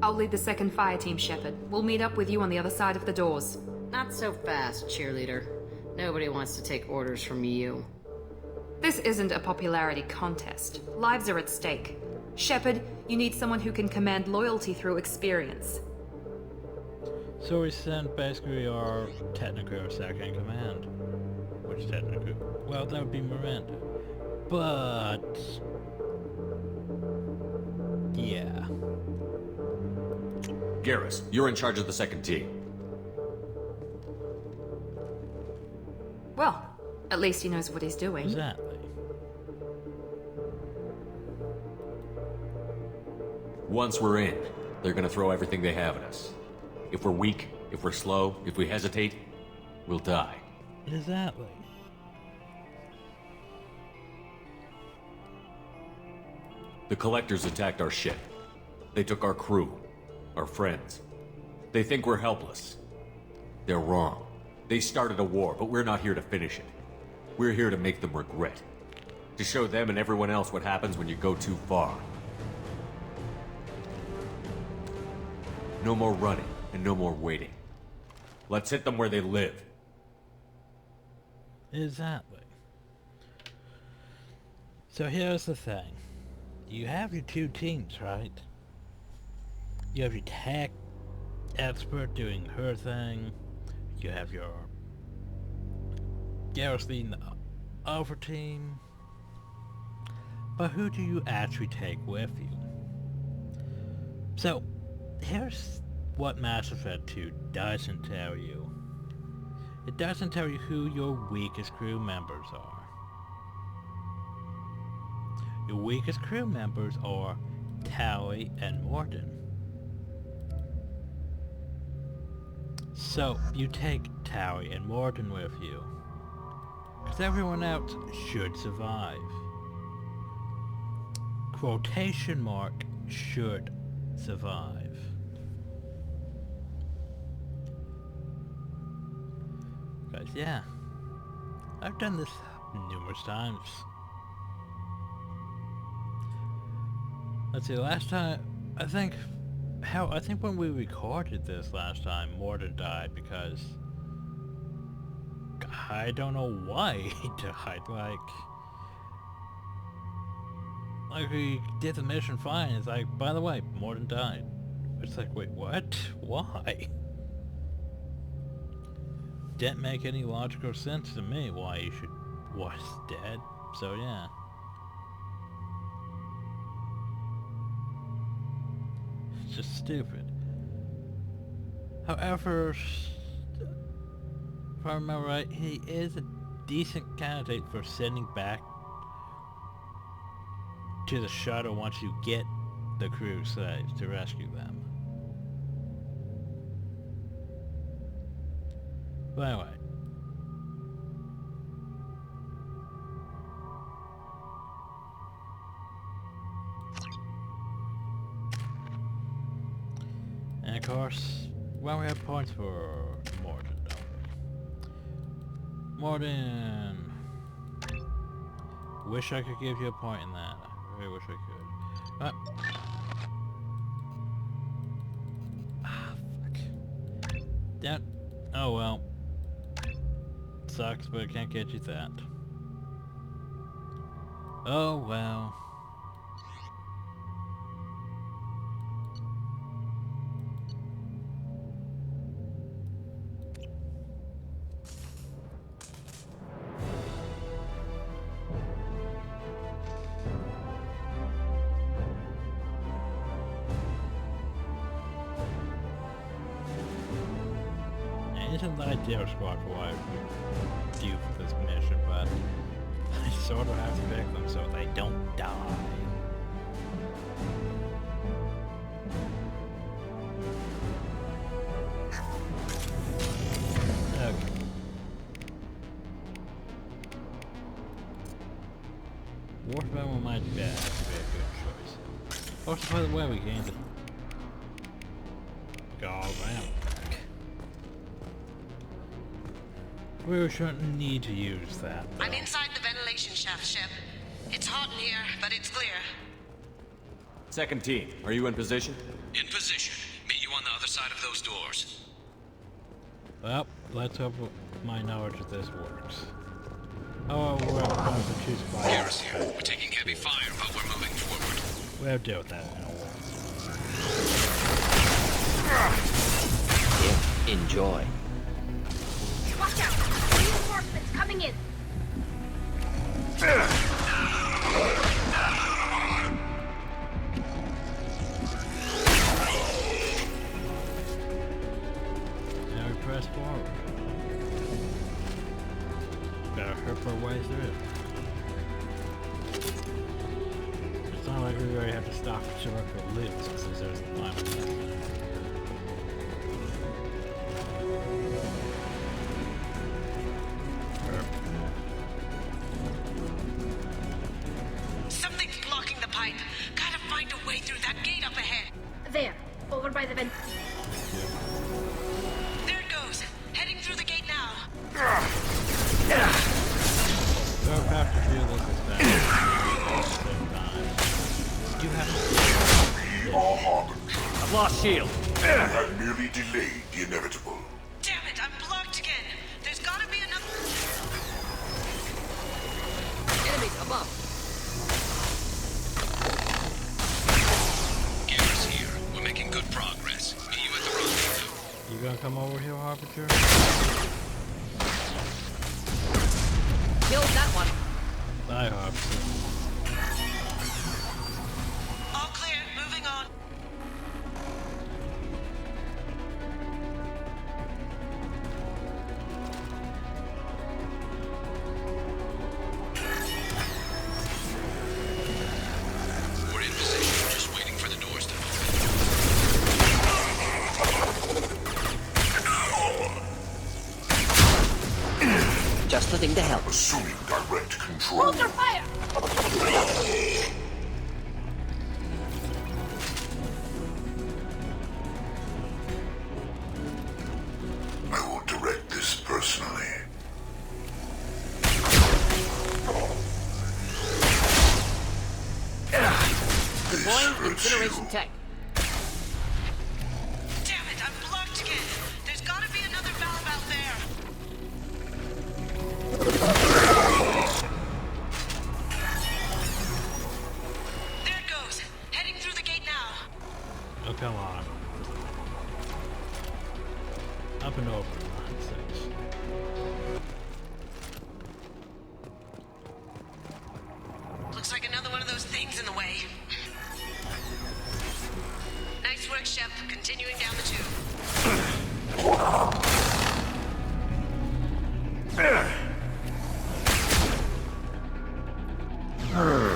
I'll lead the second fire team, Shepard. We'll meet up with you on the other side of the doors. Not so fast, cheerleader. Nobody wants to take orders from you. This isn't a popularity contest. Lives are at stake. Shepard, you need someone who can command loyalty through experience. So we send basically our technical second in command. Which technical? Well, that would be Miranda. But... yeah. Garrus, you're in charge of the second team. Well, at least he knows what he's doing. Exactly. Once we're in, they're gonna throw everything they have at us. If we're weak, if we're slow, if we hesitate, we'll die. Exactly. The collectors attacked our ship. They took our crew, our friends. They think we're helpless. They're wrong. They started a war, but we're not here to finish it. We're here to make them regret. To show them and everyone else what happens when you go too far. No more running, and no more waiting. Let's hit them where they live. Exactly. So here's the thing. You have your two teams, right? You have your tech expert doing her thing. You have your Garrus leading the other team. But who do you actually take with you? So, here's what Mass Effect 2 doesn't tell you. It doesn't tell you who your weakest crew members are. Your weakest crew members are Tali and Mordin. So, you take Tali and Mordin with you. Because everyone else should survive. Quotation mark, should survive. Because, yeah, I've done this numerous times. Let's see, last time, I think when we recorded this last time, Mordin died because I don't know why he died. Like we did the mission fine. It's like, by the way, Mordin died. It's like, wait, what? Why? Didn't make any logical sense to me why he was dead. So yeah. It's just stupid. However, if I remember right, he is a decent candidate for sending back to the shuttle once you get the crew saved to rescue them. But anyway. And of course, well, we have points for Mordin, don't we? Mordin! Wish I could give you a point in that. I really wish I could. Fuck. That. Oh well. Sucks, but I can't get you that. Oh well. Isn't the idea squad for why we do for this mission, but I sort of have to pick them so they don't die. Okay. Warfare might be a good choice. Also, by the way, we gained it. God damn. We shouldn't need to use that, though. I'm inside the ventilation shaft, Shep. It's hot in here, but it's clear. Second team, are you in position? In position. Meet you on the other side of those doors. Well, let's hope my knowledge of this works. Oh, we're going to choose fire. Garrus here. We're taking heavy fire, but we're moving forward. We'll deal with that in a while. Yeah, enjoy. Watch out! Reinforcements coming in! Now we press forward. Gotta hurp our way through. It's not like we really have to stop to look for loot since there's the final test. Something's blocking the pipe. Gotta find a way through that gate up ahead. There, over by the vent. There it goes. Heading through the gate now. Don't have to do this as fast at the same time. You have to. We are Harbinger. I've lost shield. You have merely delayed the inevitable. Damn it, I'm blocked again. There's gotta be another. Enemies above. Garrus here. We're making good progress. Meet you at the rendezvous. You gonna come over here, Harbinger? Killed that one. Bye, Harbinger. All clear, moving on. We're in position, just waiting for the doors to Just the thing to help. Assuming direct control. Hold your fire! I will direct this personally. Deploying incineration tech. Damn it, I'm blocked again. There's gotta be another valve out there. There it goes. Heading through the gate now. Oh, come on. Up and over. Nonsense. Looks like another one of those things in the way. Nice work, Shep. Continuing down the tube. We are Harbinger.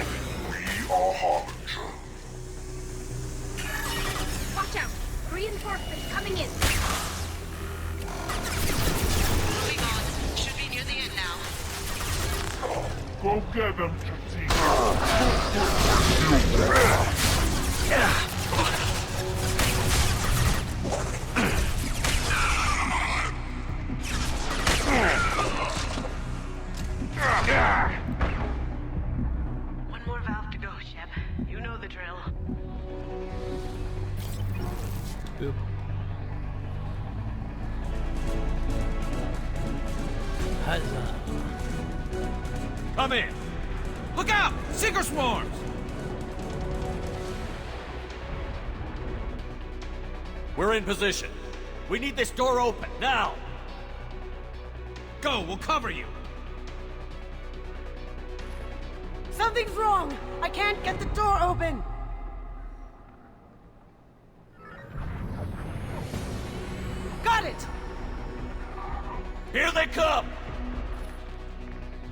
Watch out! Reinforcements coming in! Moving on. Should be near the end now. Go get them, One more valve to go, Shep. You know the drill. Boop. Huzzah. Come in. Look out! Seeker swarms! We're in position. We need this door open, now! Go, we'll cover you! Something's wrong! I can't get the door open! Got it! Here they come!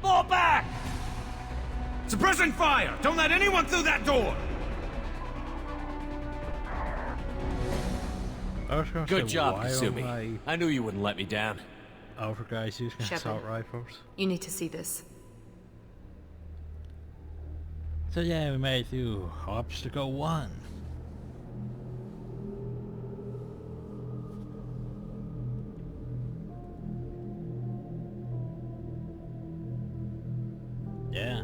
Fall back! Suppressing fire! Don't let anyone through that door! Good job, Kasumi. I knew you wouldn't let me down. Alpha guys using Shepard. assault rifles. You need to see this. So yeah, we made it through obstacle 1. Yeah.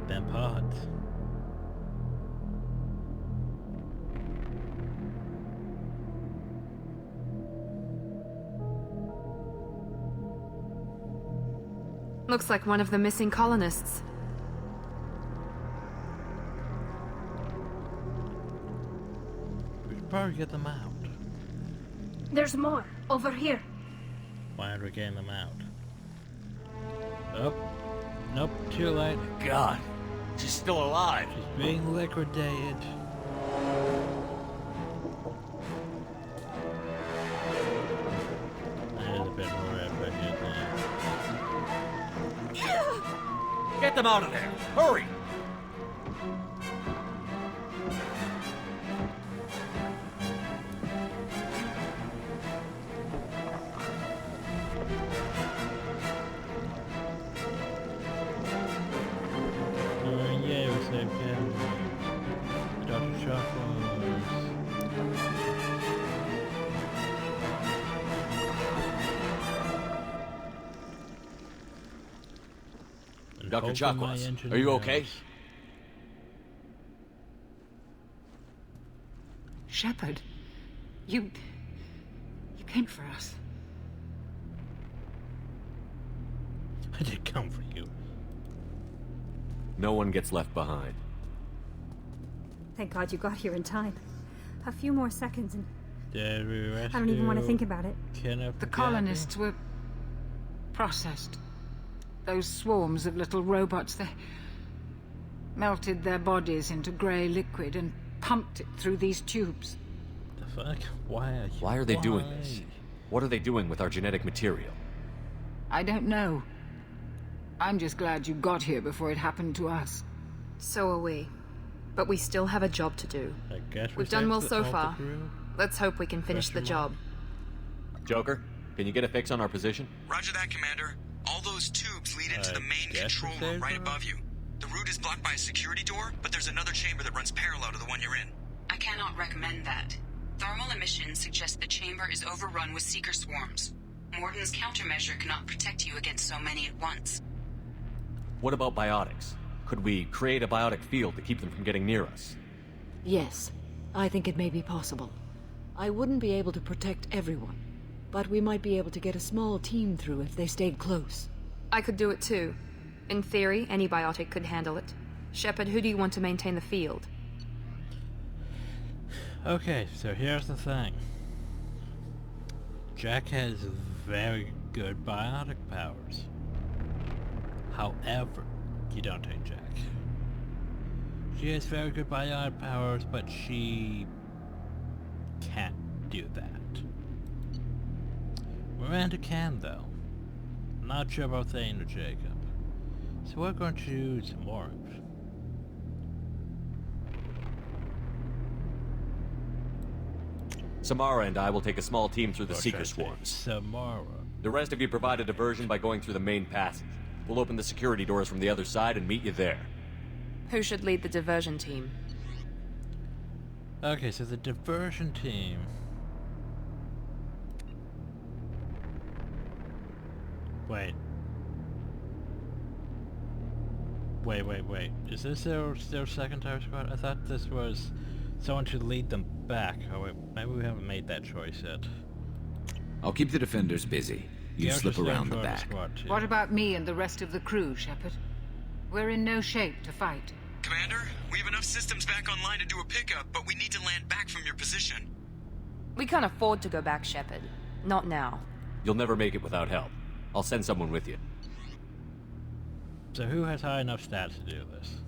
Them pods. Looks like one of the missing colonists. We should probably get them out. There's more. Over here. Why aren't we getting them out? Oh. Nope, too late. God, she's still alive. She's being liquidated. That is a bit more epic, isn't it? Get them out of there. Hurry! Yeah, we saved him. Dr. Chuckles. Dr. Chakwas, are you okay? Shepard, you came for us. I did come for you. No one gets left behind. Thank God you got here in time. A few more seconds and Did we rescue I don't even want to think about it. The colonists were processed. Those swarms of little robots, they melted their bodies into grey liquid and pumped it through these tubes. The fuck? Why are they doing this? What are they doing with our genetic material? I don't know. I'm just glad you got here before it happened to us. So are we. But we still have a job to do. I guess We've done well so far. Let's hope we can finish the job. Joker, Can you get a fix on our position? Roger that, Commander. All those tubes lead into the main control room right above you. The route is blocked by a security door, but there's another chamber that runs parallel to the one you're in. I cannot recommend that. Thermal emissions suggest the chamber is overrun with seeker swarms. Mordin's countermeasure cannot protect you against so many at once. What about biotics? Could we create a biotic field to keep them from getting near us? Yes, I think it may be possible. I wouldn't be able to protect everyone, but we might be able to get a small team through if they stayed close. I could do it too. In theory, any biotic could handle it. Shepard, who do you want to maintain the field? Okay, so here's the thing. Jack has very good biotic powers. However, you don't take Jack. She has very good biotic powers, but she can't do that. Miranda can, though. Not sure about Thane or Jacob. So we're going to choose Morg. Samara and I will take a small team through the Seeker Swarms. Samara. The rest of you provide a diversion by going through the main passage. We'll open the security doors from the other side and meet you there. Who should lead the diversion team? Okay, so the diversion team... Wait. Is this their second terror squad? I thought this was someone to lead them back. Oh wait, maybe we haven't made that choice yet. I'll keep the defenders busy. You slip around the back. What about me and the rest of the crew, Shepard? We're in no shape to fight. Commander, we have enough systems back online to do a pickup, but we need to land back from your position. We can't afford to go back, Shepard. Not now. You'll never make it without help. I'll send someone with you. So who has high enough stats to do this?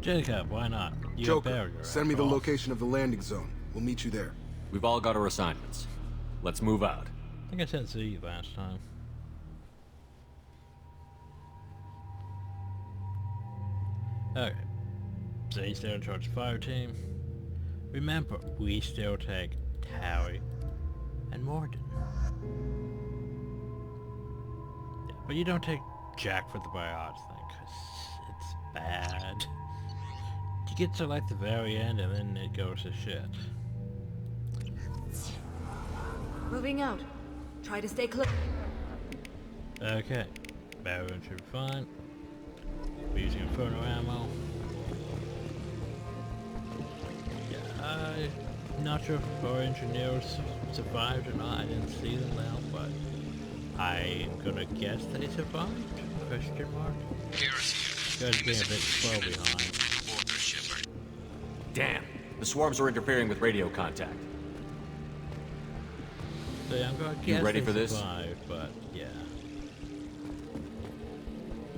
Jacob, why not? You Joker, send me the location of the landing zone. We'll meet you there. We've all got our assignments. Let's move out. I think I sent Z last time. Okay. Z's there in charge of fire team. Remember, we still take Tali and Mordin. Yeah, but you don't take Jack for the biotics thing, because it's bad. You get to like the very end and then it goes to shit. Moving out. Try to stay close. Okay. Barrier should be fine. We're using Inferno ammo. Yeah, I'm not sure if our engineers survived or not. I didn't see them now, but I'm gonna guess they survived? Question mark? Guys being a bit slow behind. Damn, the swarms are interfering with radio contact. So yeah, I'm gonna guess you ready they for this? Survived, but yeah.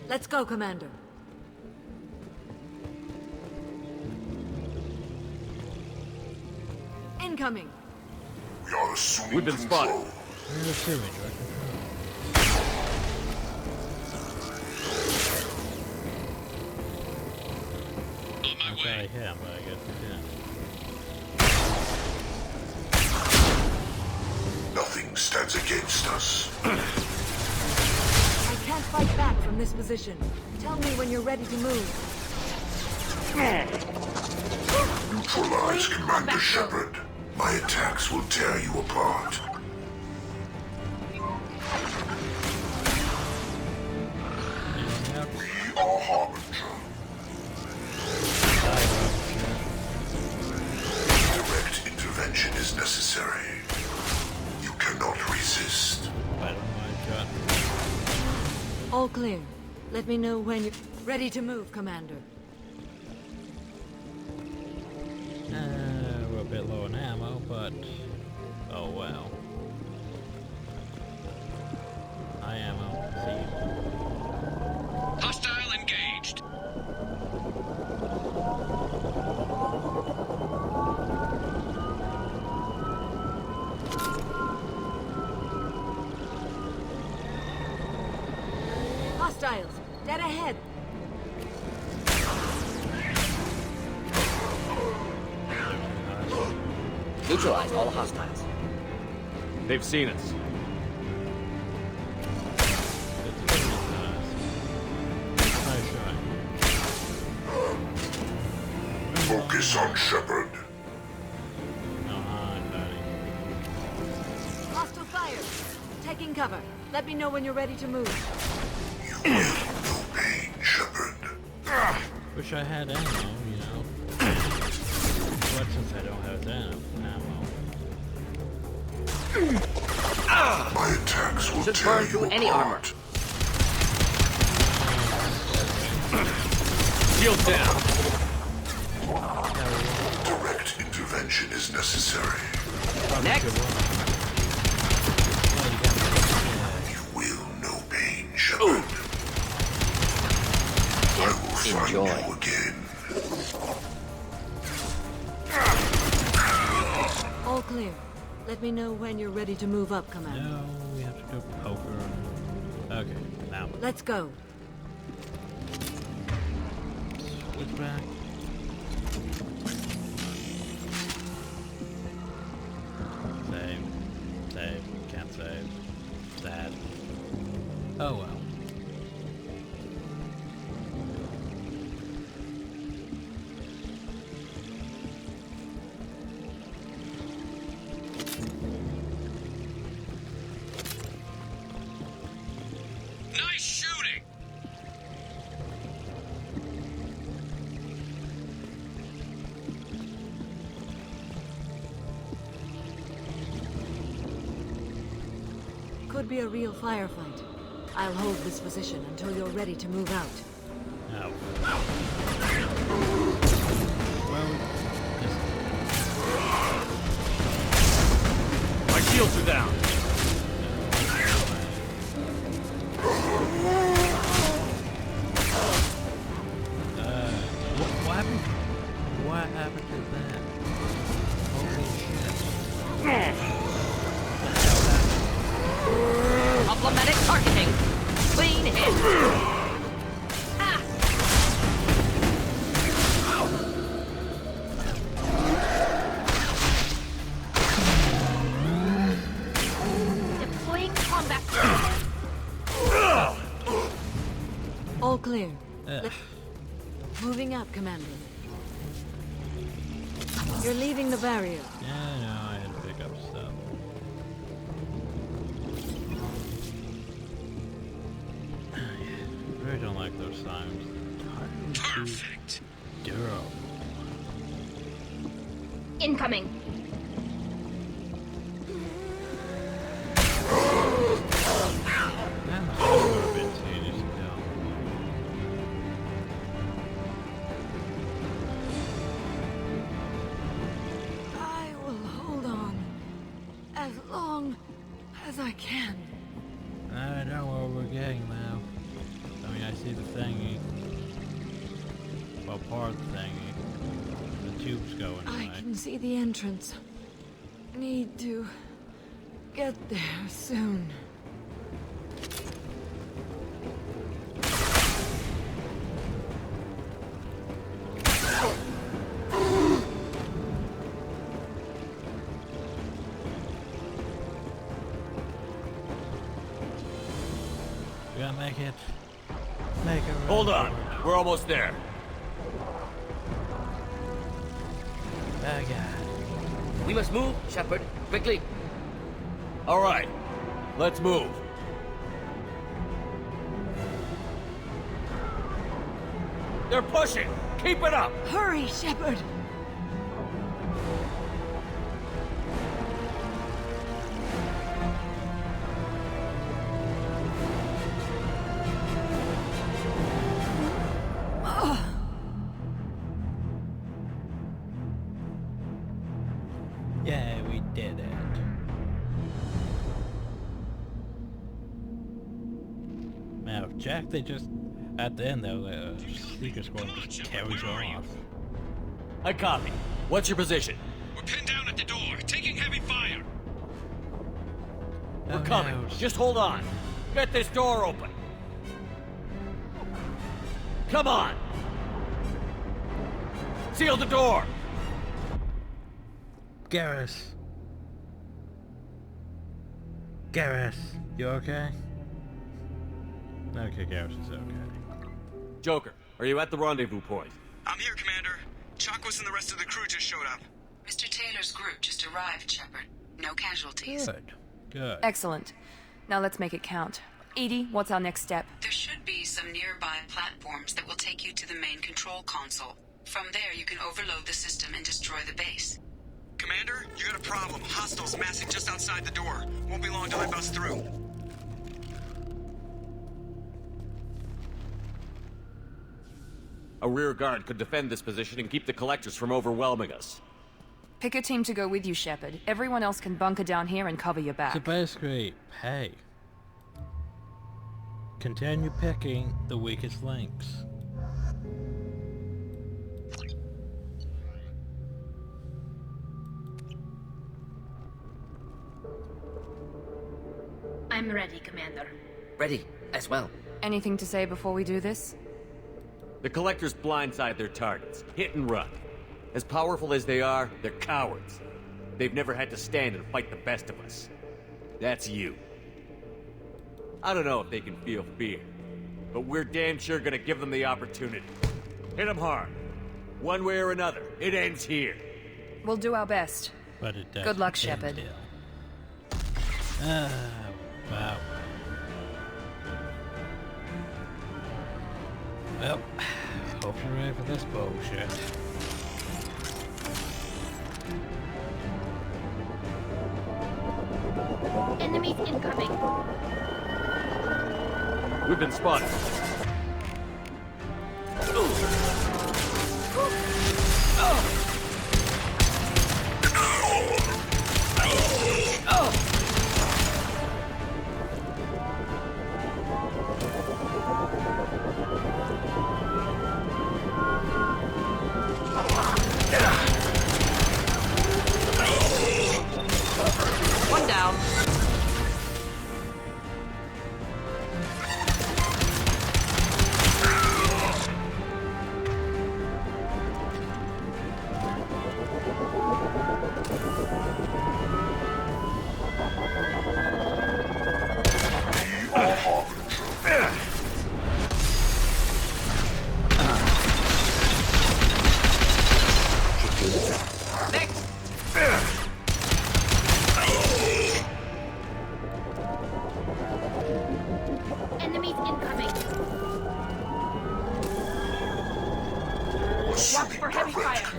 Let's go, Commander. Incoming. We are assuming We've been spotted. We're assuming, right? Okay, yeah, but I guess we can. Nothing stands against us. I can't fight back from this position. Tell me when you're ready to move. Neutralize Commander Shepard. My attacks will tear you apart. We are Harbinger. Direct intervention is necessary. You cannot resist. All clear. Let me know when you're ready to move, Commander. We're a bit low on ammo, but oh well. High ammo. See. Hostile engaged. Hostiles, dead ahead. Neutralize all hostiles. They've seen us. Focus on Shepard. Hostile fire. Taking cover. Let me know when you're ready to move. You will no pain, Shepard. Wish I had ammo, you know. But since I don't have ammo. My attacks will Should tear burn you through any armor. apart. Shield down. Direct intervention is necessary. Next. You will no pain, Shepard. I will find Enjoy. you again. All clear. Let me know when you're ready to move up, Commander. No, we have to go poker. Okay, now. Let's go. Switch back. Save. Can't save. Sad. Oh well. Nice shooting! Could be a real firefight. I'll hold this position until you're ready to move out. No. My shields are down. What happened? What happened to that? Holy shit. Problematic targeting. Clean hit. Deploying combat. All clear. Moving out, Commander. You're leaving the barrier. Yeah, no, I had to pick up stuff. I really don't like those signs. Perfect. Durable. Incoming. That must be a little bit tedious still. I will hold on as long as I can. I know where we're getting now. I mean, I see the thingy. Well, part of the thingy. The tube's going I away. can see the entrance. Need to get there soon. We gotta make it. Make it. Hold on. We're almost there. Oh god. We must move, Shepard. Quickly. All right. Let's move. They're pushing. Keep it up. Hurry, Shepard. Yeah, we did it. Now, if Jack, they just at the end though, the Seeker Squad just carries off. I copy. What's your position? We're pinned down at the door, taking heavy fire. We're coming. No. Just hold on. Get this door open. Come on. Seal the door. Garrus. Garrus, you okay? Okay, Garrus is okay. Joker, are you at the rendezvous point? I'm here, Commander. Chakwas and the rest of the crew just showed up. Mr. Taylor's group just arrived, Shepard. No casualties. Good. Good. Excellent. Now let's make it count. Edie, what's our next step? There should be some nearby platforms that will take you to the main control console. From there, you can overload the system and destroy the base. Commander, you got a problem. Hostiles massing just outside the door. Won't be long till they bust through. A rear guard could defend this position and keep the collectors from overwhelming us. Pick a team to go with you, Shepard. Everyone else can bunker down here and cover your back. So basically, hey. Continue picking the weakest links. I'm ready, Commander. Ready, as well. Anything to say before we do this? The collectors blindside their targets, hit and run. As powerful as they are, they're cowards. They've never had to stand and fight the best of us. That's you. I don't know if they can feel fear, but we're damn sure gonna give them the opportunity. Hit them hard. One way or another, it ends here. We'll do our best. But it does. Good luck, Shepard. Wow. Well, hope you're ready for this bullshit. Enemies incoming. We've been spotted. One down. Enemies incoming. Watch for heavy fire.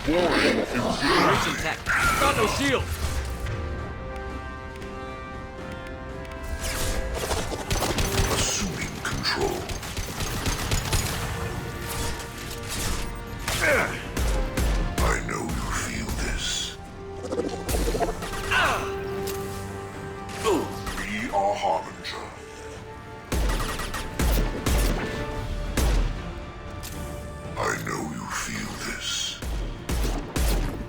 Breaching tech. Got no shield. Assuming control. I know you feel this. Be our harbinger. I know you feel this.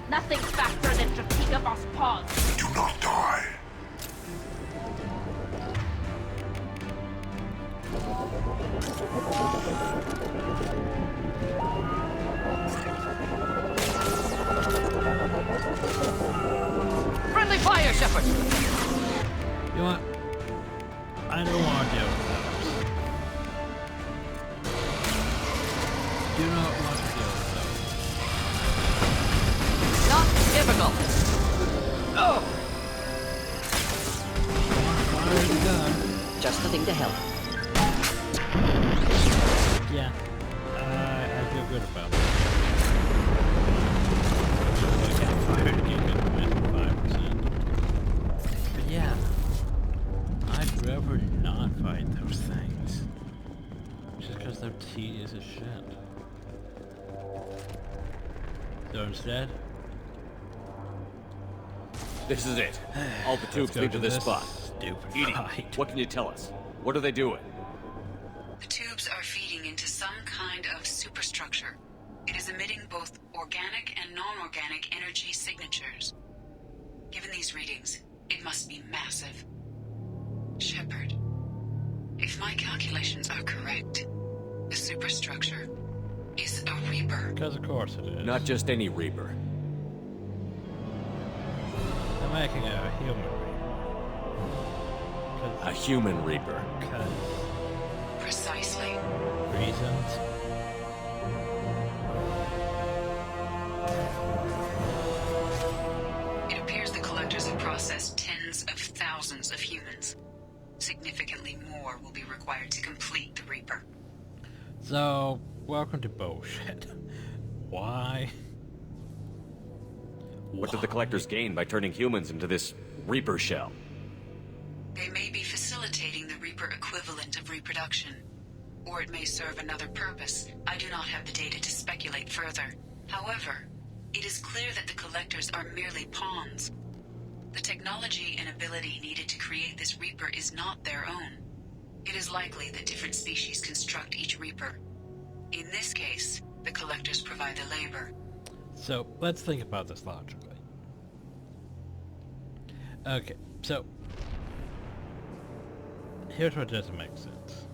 Nothing faster than Strategic Boss Pause. Do not die. Friendly fire, Shepard! You know what? I don't want to deal with those. Do not want to deal with those. Not difficult. Oh! Fire the gun. Just the thing to help. Yeah. I feel good about it. I can't fire it again, 5%. But yeah. I'd rather not fight those things. Just because they're tedious as shit. So instead... This is it. All the tubes lead to this spot. Stupid Edie, fight. what can you tell us? What are they doing? The tubes are feeding into some kind of superstructure. It is emitting both organic and non-organic energy signatures. Given these readings, it must be massive. Shepard, if my calculations are correct, The superstructure is a Reaper. Because of course it is. Not just any Reaper. They're making a human Reaper. A human Reaper. Precisely. Reasons. It appears the collectors have processed tens of thousands of humans. Significantly more will be required to complete the Reaper. So, welcome to bullshit. Why? What did the collectors gain by turning humans into this Reaper shell? They may be facilitating the Reaper equivalent of reproduction. Or it may serve another purpose. I do not have the data to speculate further. However, it is clear that the collectors are merely pawns. The technology and ability needed to create this Reaper is not their own. It is likely that different species construct each Reaper. In this case, the collectors provide the labor. So, let's think about this logically. Okay, so here's what doesn't make sense.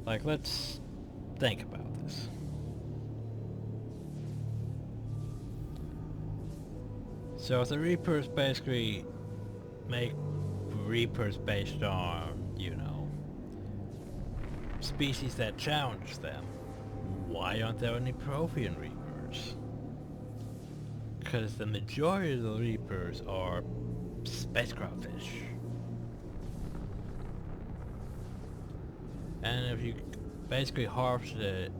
Like, let's think about this. So if the Reapers basically make Reapers based on, you know, species that challenge them, why aren't there any Prothean Reapers? Because the majority of the Reapers are spacecraft fish. And if you basically harvest it,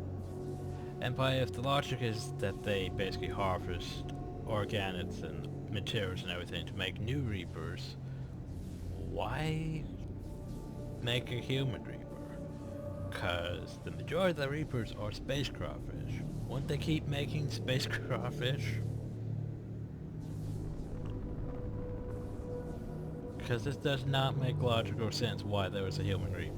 and if the logic is that they basically harvest organics and materials and everything to make new Reapers, why make a human Reaper? Because the majority of the Reapers are spacecraft fish. Won't they keep making spacecraft fish? Because this does not make logical sense why there was a human Reaper.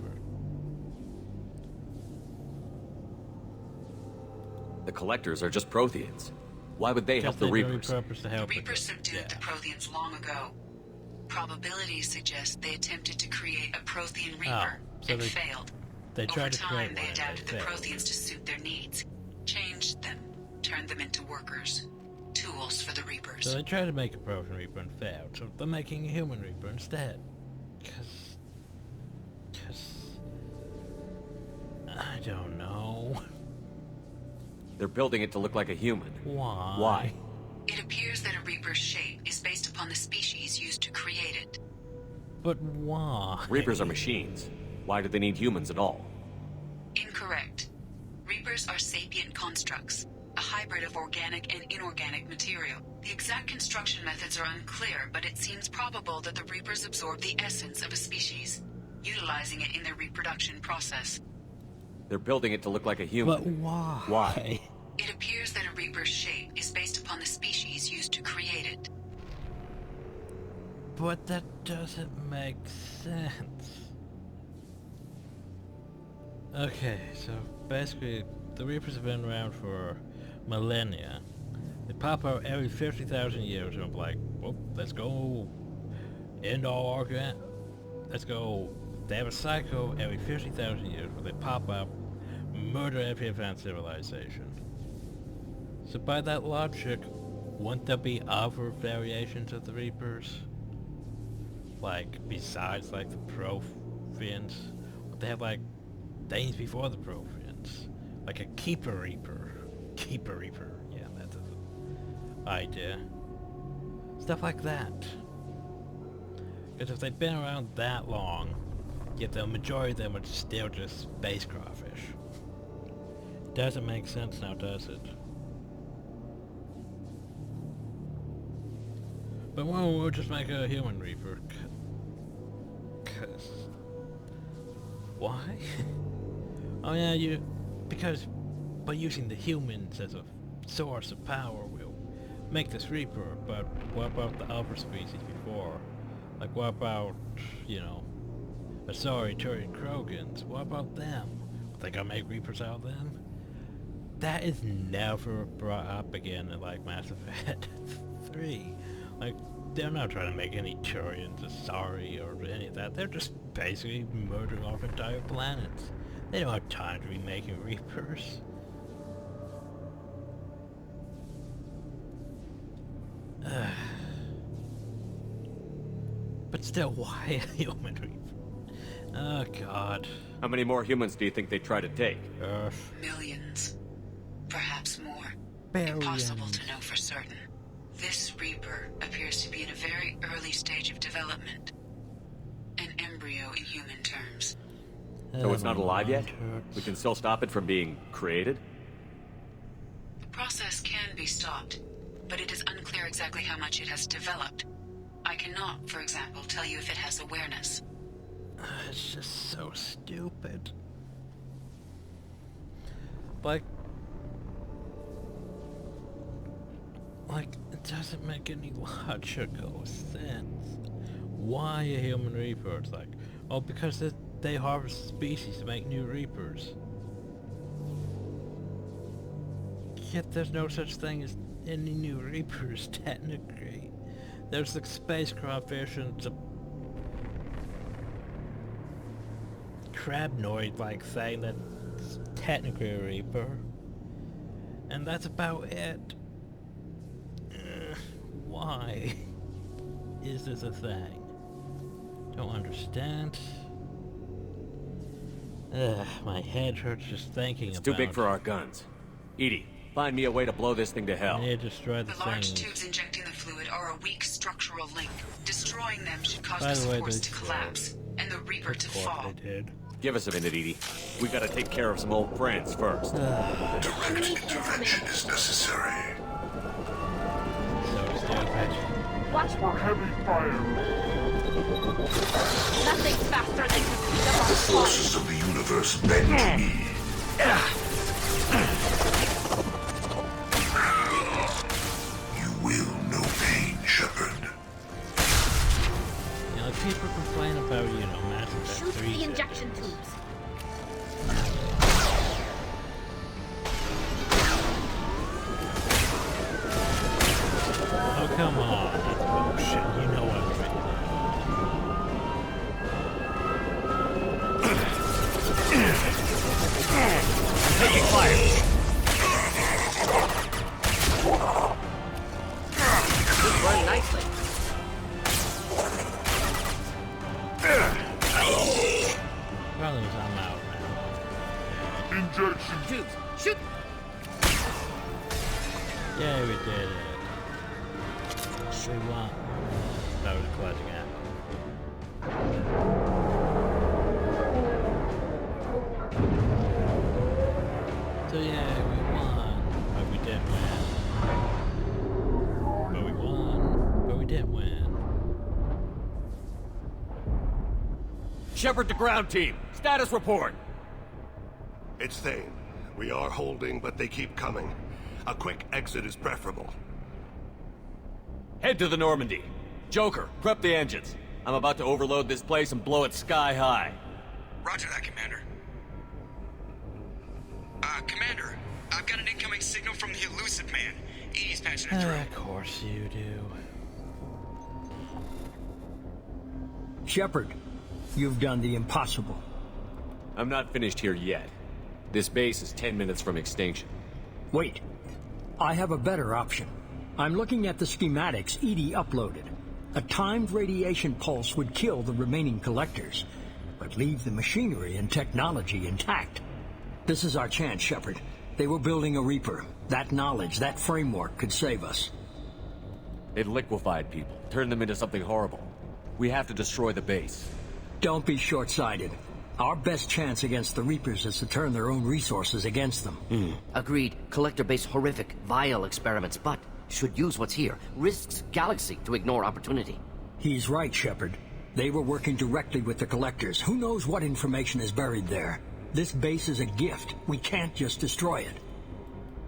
The collectors are just Protheans. Why would they help the Reapers? The Reapers subdued the Protheans long ago. Probabilities suggest they attempted to create a Prothean Reaper and failed. They tried Over to time, create they one adapted the and they failed. Protheans to suit their needs, changed them, turned them into workers, tools for the Reapers. So they tried to make a Prothean Reaper and failed, so they're making a human Reaper instead. Because I don't know. They're building it to look like a human. Why? Why? It appears that a Reaper's shape is based upon the species used to create it. But why? Reapers are machines. Why do they need humans at all? Incorrect. Reapers are sapient constructs, a hybrid of organic and inorganic material. The exact construction methods are unclear, but it seems probable that the Reapers absorb the essence of a species, utilizing it in their reproduction process. They're building it to look like a human. But why? Why? It appears that a Reaper's shape is based upon the species used to create it. But that doesn't make sense. Okay, so basically, the Reapers have been around for millennia. They pop out every 50,000 years and I'm like, well, let's go end all organ. Let's go. They have a cycle every 50,000 years where they pop up, murder every advanced civilization. So by that logic, wouldn't there be other variations of the Reapers? Like, besides, like, the Protheans? Would they have, like, things before the Protheans? Like a Keeper Reaper. Keeper Reaper. Yeah, that's an idea. Stuff like that. Because if they've been around that long, yet the majority of them are still just spacecraft fish. Doesn't make sense now, does it? But we'll just make a human Reaper. Cause... Why? Oh yeah, because by using the humans as a source of power, we'll make this Reaper, but what about the other species before? Like, what about, you know, Asari, Turian, Krogans? What about them? Think I'll make Reapers out of them? That is never brought up again in, like, Mass Effect 3. Like, they're not trying to make any Turians, Asari, or any of that. They're just basically murdering off entire planets. They don't have time to be making Reapers. But still, why a human Reaper? Oh god. How many more humans do you think they try to take? Millions. Perhaps more. Billions. Impossible to know for certain. This Reaper appears to be in a very early stage of development. An embryo in human terms. So it's not alive yet? We can still stop it from being created? The process can be stopped, but it is unclear exactly how much it has developed. I cannot, for example, tell you if it has awareness. It's just so stupid. Like, it doesn't make any logical sense. Why a human Reaper? It's like, oh, because they harvest species to make new Reapers. Yet there's no such thing as any new Reapers, technically. There's the spacecraft versions of Crabnoid, like, saying that it's technically a Reaper. And that's about it. Why is this a thing? Don't understand. My head hurts just thinking about it. It's too big for our guns. Edie, find me a way to blow this thing to hell. I need to destroy the large thing. tubes injecting the fluid are a weak structural link. Destroying them should cause the supports to collapse, and the Reaper to fall. Give us a minute, Edie. We gotta take care of some old friends first. Direct intervention is necessary. So stupid. Watch for heavy fire. Nothing faster than to speed up The forces of the universe bend to me. You will know pain, Shepard. You know, people complain about, you know, Mass Effect Shoot 3. the injection tubes. Oh, come on. That's bullshit. You know what I'm saying. Taking fire. This run nicely. Problem is I'm out now. Injection tubes. Shoot. Yeah, we did it. We won. That was clutch again. So yeah, we won, but we didn't win. But we won, but we didn't win. Shepard to ground team. Status report. It's Thane. We are holding, but they keep coming. A quick exit is preferable. Head to the Normandy. Joker, prep the engines. I'm about to overload this place and blow it sky high. Roger that, Commander. Commander, I've got an incoming signal from the elusive man. Edie's patching it through. Of course you do. Shepard, you've done the impossible. I'm not finished here yet. This base is 10 minutes from extinction. Wait. I have a better option. I'm looking at the schematics Edie uploaded. A timed radiation pulse would kill the remaining collectors, but leave the machinery and technology intact. This is our chance, Shepard. They were building a Reaper. That knowledge, that framework could save us. It liquefied people, turned them into something horrible. We have to destroy the base. Don't be short-sighted. Our best chance against the Reapers is to turn their own resources against them. Agreed. Collector-based horrific, vile experiments, but should use what's here. Risks Galaxy to ignore opportunity. He's right, Shepard. They were working directly with the Collectors. Who knows what information is buried there? This base is a gift. We can't just destroy it.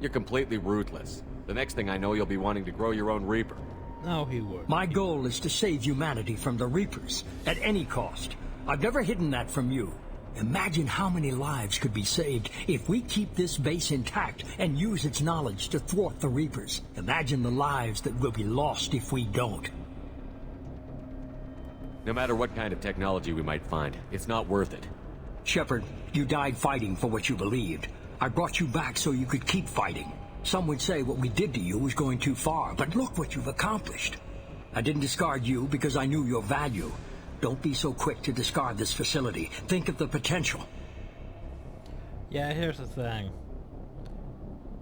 You're completely ruthless. The next thing I know, you'll be wanting to grow your own Reaper. No, he would. My goal is to save humanity from the Reapers, at any cost. I've never hidden that from you. Imagine how many lives could be saved if we keep this base intact and use its knowledge to thwart the Reapers. Imagine the lives that will be lost if we don't. No matter what kind of technology we might find, it's not worth it. Shepard, you died fighting for what you believed. I brought you back so you could keep fighting. Some would say what we did to you was going too far, but look what you've accomplished. I didn't discard you because I knew your value. Don't be so quick to discard this facility. Think of the potential. Yeah, here's the thing.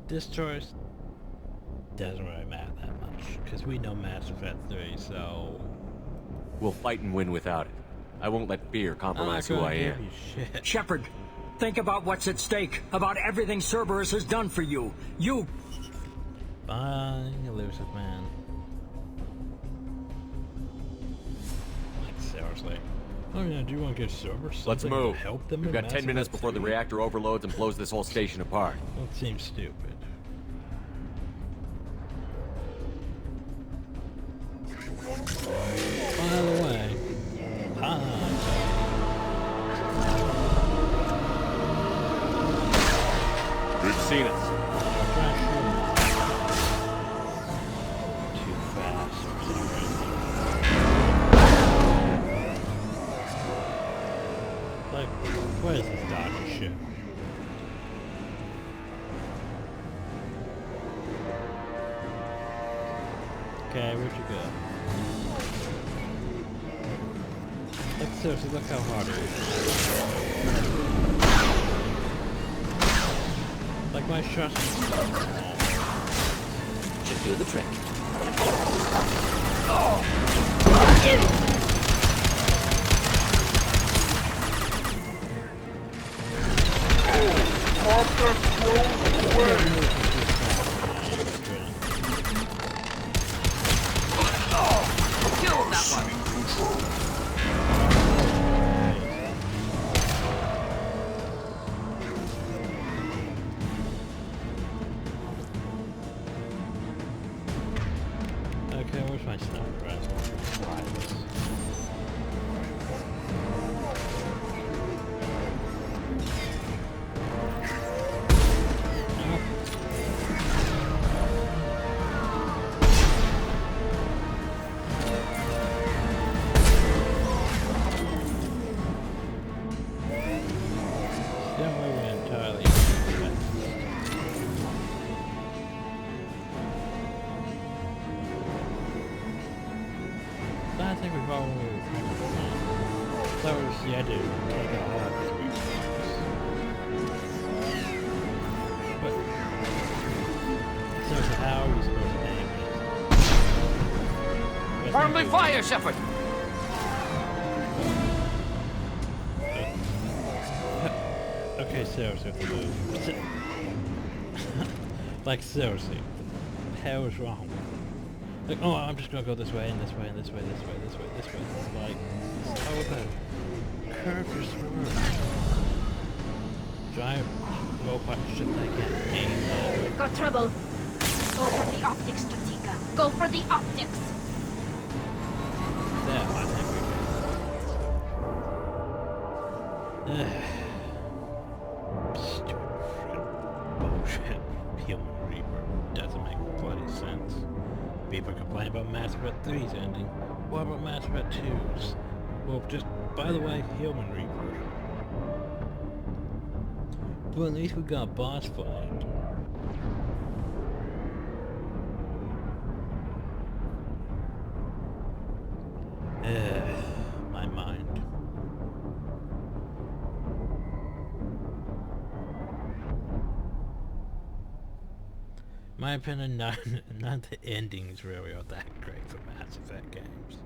This choice doesn't really matter that much, because we know Mass Effect 3, so... We'll fight and win without it. I won't let fear compromise who I am. Shepard, think about what's at stake, about everything Cerberus has done for you. You... Bye, elusive man. Like, seriously. Oh yeah, do you want to give Cerberus Let's something move. to help them? We've got 10 minutes before the reactor overloads and blows this whole station apart. That seems stupid. By the way, They've seen us. Too fast. Like, where's this dodgy ship? Okay, where'd you go? Like, seriously, look how hard it is. Like, my shots should do the trick. Killed that one. Okay, where's my sniper rifle? I think we've all that was yeah, dude. Take it all this week. But so how are you supposed to aim it? Friendly fire, Shepard! Okay, seriously, like seriously, what the hell is wrong? Like, oh, I'm just gonna go this way and this way and this way, this way, this way, this way. It's like, how about curve your sword? Giant robot shit that can't aim that. Got trouble. Go for the optics, Strategica. Go for the optics. There, I think we can. Stupid bullshit. Human Reaper doesn't make bloody sense. People complain about Mass Effect 3's ending. What about Mass Effect 2's? Well, just, by the way, Human Reaper. Well, at least we got a boss fight. My mind. My opinion, none of the endings really are that great for Mass Effect games.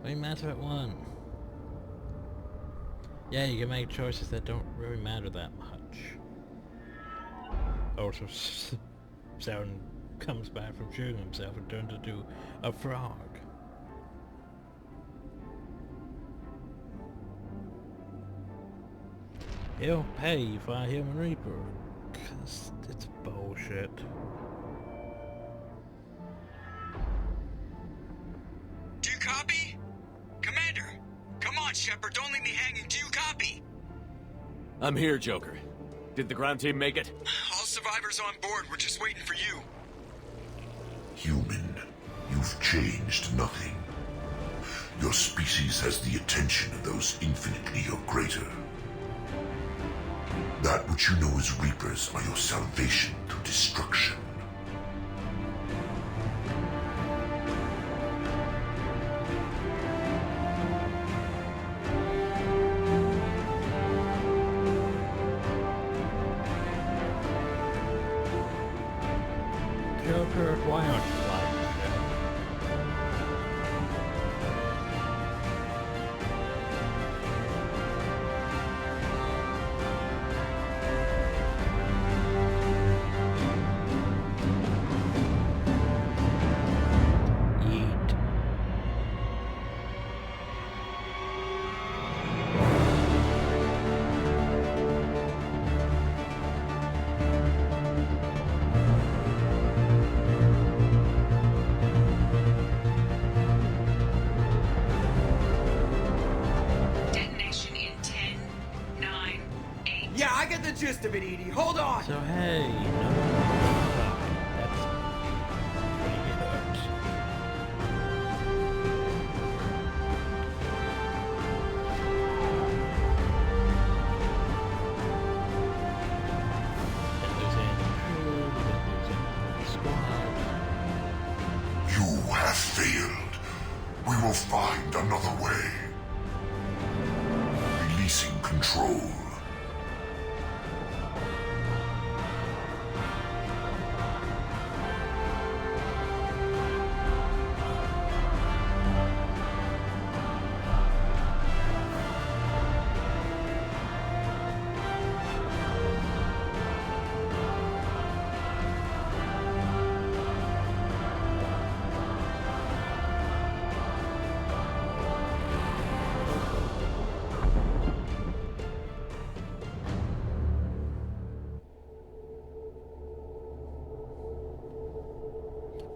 I mean, Mass Effect 1. Yeah, you can make choices that don't really matter that much. Also, Sauron comes back from shooting himself and turns into a frog. He'll pay you for a Human Reaper. 'Cause it's bullshit. Do you copy? Commander! Come on, Shepard, don't leave me hanging. Do you copy? I'm here, Joker. Did the ground team make it? All survivors on board. We're just waiting for you. Human, you've changed nothing. Your species has the attention of those infinitely or greater. That which you know as Reapers are your salvation through destruction. Joker, why aren't you flying the ship? Yeet. Detonation in 10, 9, 8. Yeah, I get the gist of it, Edie. Hold on! So hey, no, that's pretty good. Didn't lose any crew, didn't lose any squad. You have failed. We will find another way. Releasing control.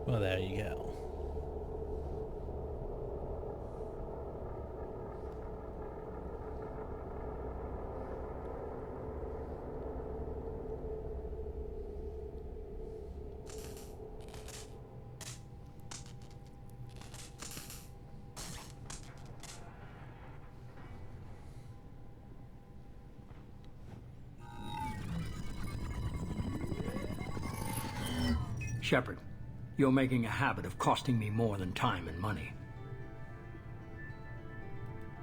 Well, there you go. Shepard, you're making a habit of costing me more than time and money.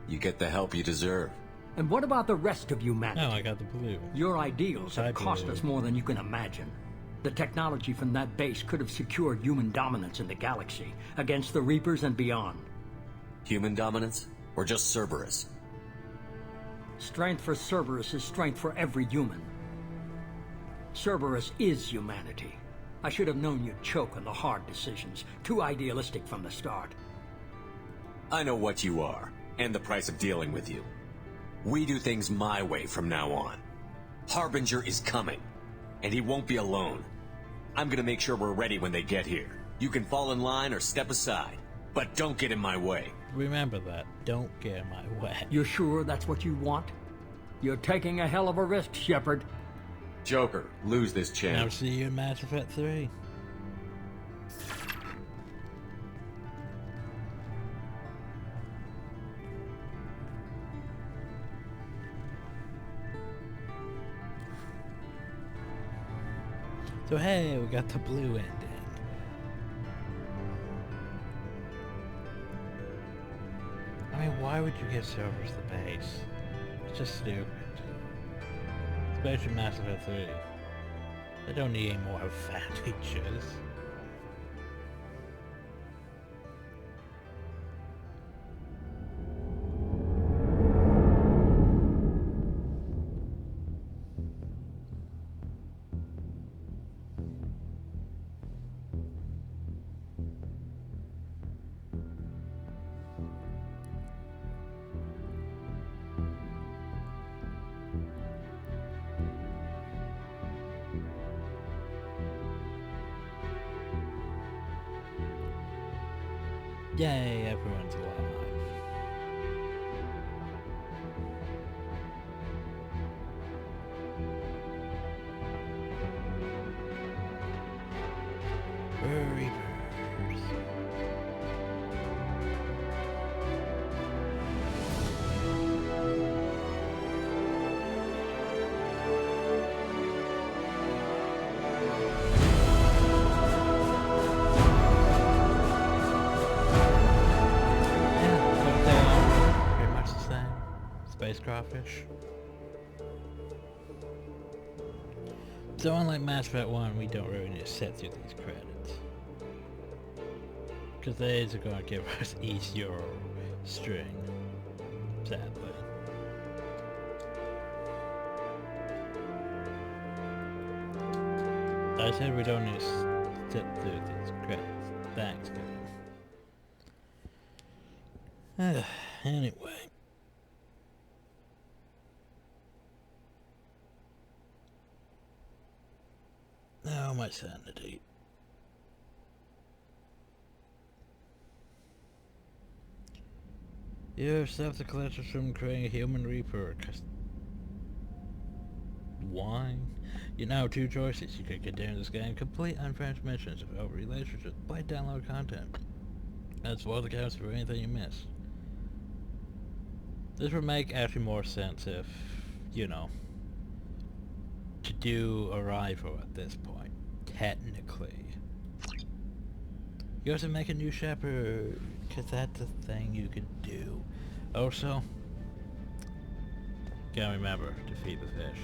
You get the help you deserve. And what about the rest of humanity? Oh, I got the blue. Your ideals have cost blue. us more than you can imagine. The technology from that base could have secured human dominance in the galaxy against the Reapers and beyond. Human dominance? Or just Cerberus? Strength for Cerberus is strength for every human. Cerberus is humanity. I should have known you'd choke on the hard decisions. Too idealistic from the start. I know what you are, and the price of dealing with you. We do things my way from now on. Harbinger is coming, and he won't be alone. I'm gonna make sure we're ready when they get here. You can fall in line or step aside, but don't get in my way. Remember that. Don't get in my way. You're sure that's what you want? You're taking a hell of a risk, Shepard. Joker, lose this I'll chance. see you in Mass Effect 3. So hey, we got the blue ending. I mean, why would you give Cerberus the base? It's just stupid. Especially Mass Effect 3. They don't need any more fat features. Yay, everyone's alive. Reapers. crawfish. So unlike Mass Effect 1, we don't really need to sit through these credits. Because they are going to give us each Euro string, sadly. I said we don't need to sit through these credits. Thanks, guys. Anyway. Oh, my sanity. You have stopped the collectors from creating a human Reaper. Why? You now have two choices. You could continue this game, complete unfinished missions without relationships, by download content. That's all the counts for anything you miss. This would make actually more sense if, you know, to do a rival at this point, technically. You have to make a new shepherd, because that's a thing you can do. Also, gotta remember to feed the fish.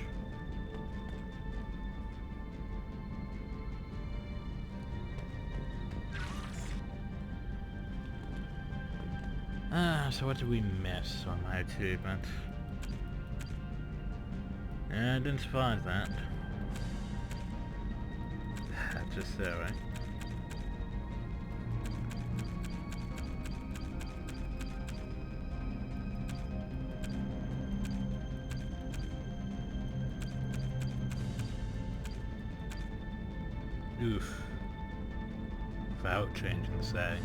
So what did we miss on my achievement? Yeah, I didn't surprise that. That's just there, right? Oof. Without changing the setting.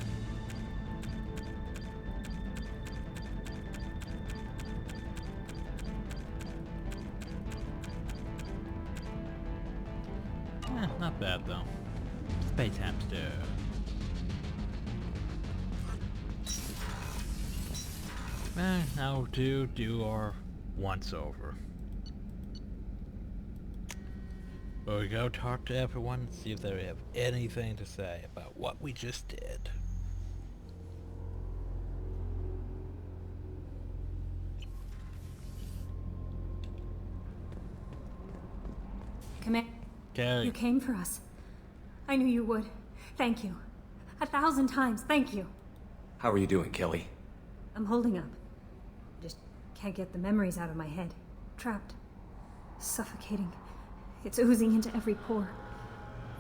Not bad though. Space hamster. Now do our once over. But we go talk to everyone and see if they have anything to say about what we just did. Command. Carrie. You came for us. I knew you would. Thank you. 1,000 times, thank you. How are you doing, Kelly? I'm holding up. Just can't get the memories out of my head. Trapped. Suffocating. It's oozing into every pore.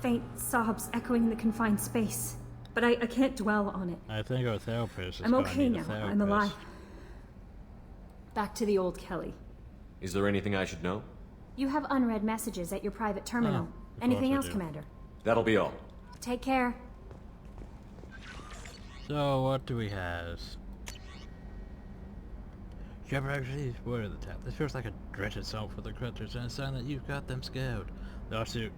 Faint sobs echoing in the confined space. But I can't dwell on it. I think our therapist is I'm okay now. I'm alive. Back to the old Kelly. Is there anything I should know? You have unread messages at your private terminal. Anything else, Commander? That'll be all. Take care. So, what do we have? Shepard actually is word of the tap. This feels like a dreaded assault for the creatures and a sign that you've got them scared. Lawsuit.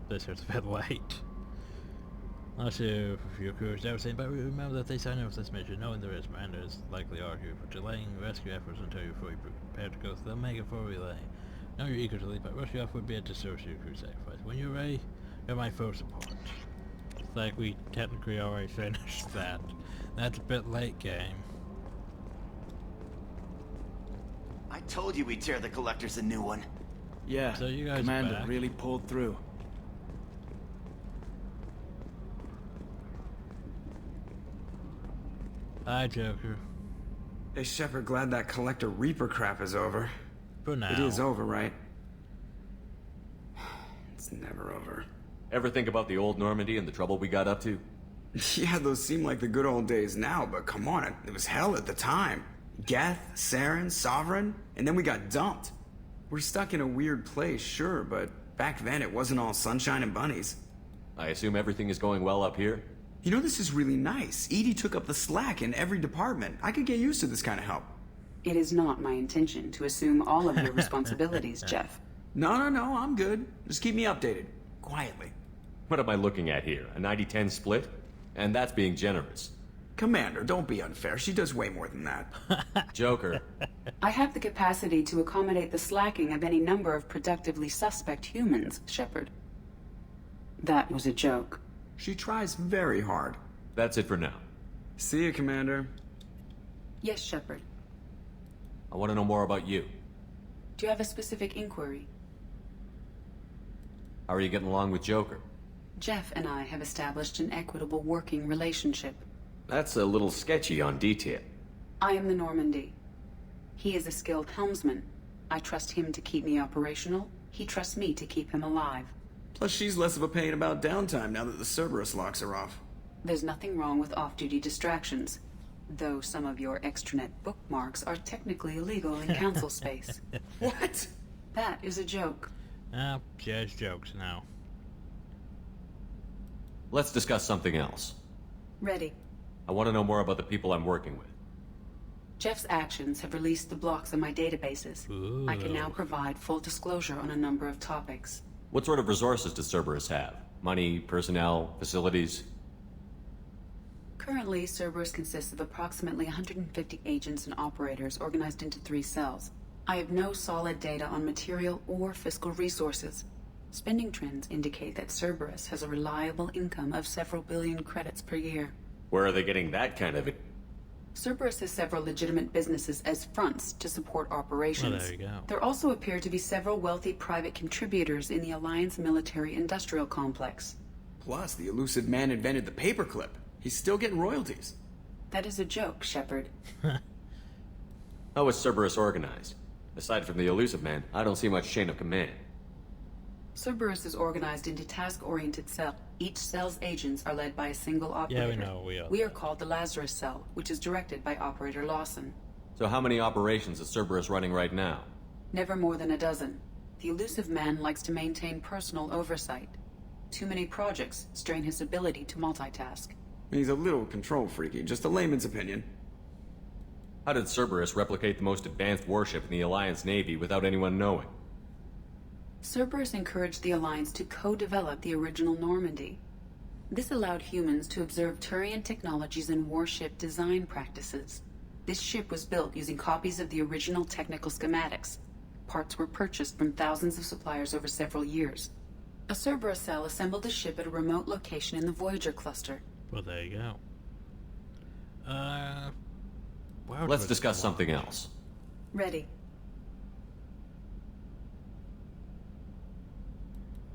This is a bit late. Lawsuit for your crew is devastating, but remember that they signed up for this mission, knowing there is Miranda is likely argued for delaying rescue efforts until you're fully prepared to go through the Omega for relay. Now you're eager to leave, but rescue effort would be a disservice to your crew sacrifice. When you're ready, you're my full support. It's like we technically already finished that. That's a bit late, game. I told you we'd tear the collectors a new one. Yeah, so you guys Commander really pulled through. Hi, Joker. Hey, Shepard, glad that Collector Reaper crap is over. For now. It is over, right? It's never over. Ever think about the old Normandy and the trouble we got up to? Yeah, those seem like the good old days now, but come on, it was hell at the time. Geth, Saren, Sovereign, and then we got dumped. We're stuck in a weird place, sure, but back then it wasn't all sunshine and bunnies. I assume everything is going well up here? You know, this is really nice. EDI took up the slack in every department. I could get used to this kind of help. It is not my intention to assume all of your responsibilities, Jeff. No, I'm good. Just keep me updated. Quietly. What am I looking at here? A 90-10 split? And that's being generous. Commander, don't be unfair. She does way more than that. Joker. I have the capacity to accommodate the slacking of any number of productively suspect humans, Shepard. That was a joke. She tries very hard. That's it for now. See you, Commander. Yes, Shepard. I want to know more about you. Do you have a specific inquiry? How are you getting along with Joker? Jeff and I have established an equitable working relationship. That's a little sketchy on detail. I am the Normandy. He is a skilled helmsman. I trust him to keep me operational. He trusts me to keep him alive. Plus, she's less of a pain about downtime now that the Cerberus locks are off. There's nothing wrong with off-duty distractions, though some of your extranet bookmarks are technically illegal in council space. What? That is a joke. Ah, jazz jokes now. Let's discuss something else. Ready. I want to know more about the people I'm working with. Jeff's actions have released the blocks in my databases. Ooh. I can now provide full disclosure on a number of topics. What sort of resources does Cerberus have? Money, personnel, facilities? Currently, Cerberus consists of approximately 150 agents and operators organized into 3 cells. I have no solid data on material or fiscal resources. Spending trends indicate that Cerberus has a reliable income of several billion credits per year. Where are they getting that kind of it? Cerberus has several legitimate businesses as fronts to support operations. Well, there you go. There also appear to be several wealthy private contributors in the Alliance military-industrial complex. Plus, the elusive man invented the paperclip. He's still getting royalties. That is a joke, Shepard. How is Cerberus organized? Aside from the elusive man, I don't see much chain of command. Cerberus is organized into task-oriented cells. Each cell's agents are led by a single operator. Yeah, we know. We are called the Lazarus Cell, which is directed by Operator Lawson. So how many operations is Cerberus running right now? Never more than a dozen. The elusive man likes to maintain personal oversight. Too many projects strain his ability to multitask. He's a little control freaky, just a layman's opinion. How did Cerberus replicate the most advanced warship in the Alliance Navy without anyone knowing? Cerberus encouraged the Alliance to co-develop the original Normandy. This allowed humans to observe Turian technologies and warship design practices. This ship was built using copies of the original technical schematics. Parts were purchased from thousands of suppliers over several years. A Cerberus cell assembled the ship at a remote location in the Voyager cluster. Well, there you go. Let's discuss something else. Ready.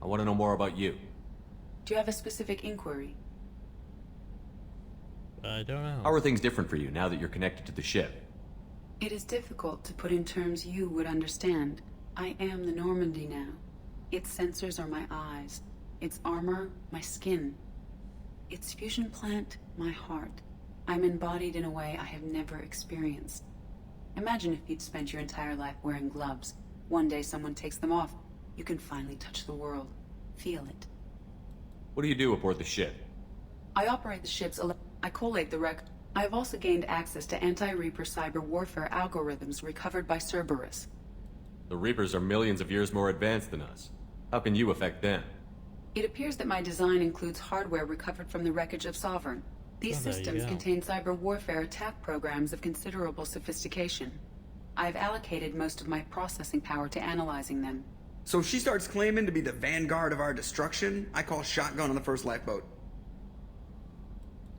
I want to know more about you. Do you have a specific inquiry? I don't know. How are things different for you now that you're connected to the ship? It is difficult to put in terms you would understand. I am the Normandy now. Its sensors are my eyes. Its armor, my skin. Its fusion plant, my heart. I'm embodied in a way I have never experienced. Imagine if you'd spent your entire life wearing gloves. One day someone takes them off. You can finally touch the world. Feel it. What do you do aboard the ship? I operate the ship's I collate the wreck. I have also gained access to anti-Reaper cyber warfare algorithms recovered by Cerberus. The Reapers are millions of years more advanced than us. How can you affect them? It appears that my design includes hardware recovered from the wreckage of Sovereign. These systems contain cyber warfare attack programs of considerable sophistication. I have allocated most of my processing power to analyzing them. So if she starts claiming to be the vanguard of our destruction, I call shotgun on the first lifeboat.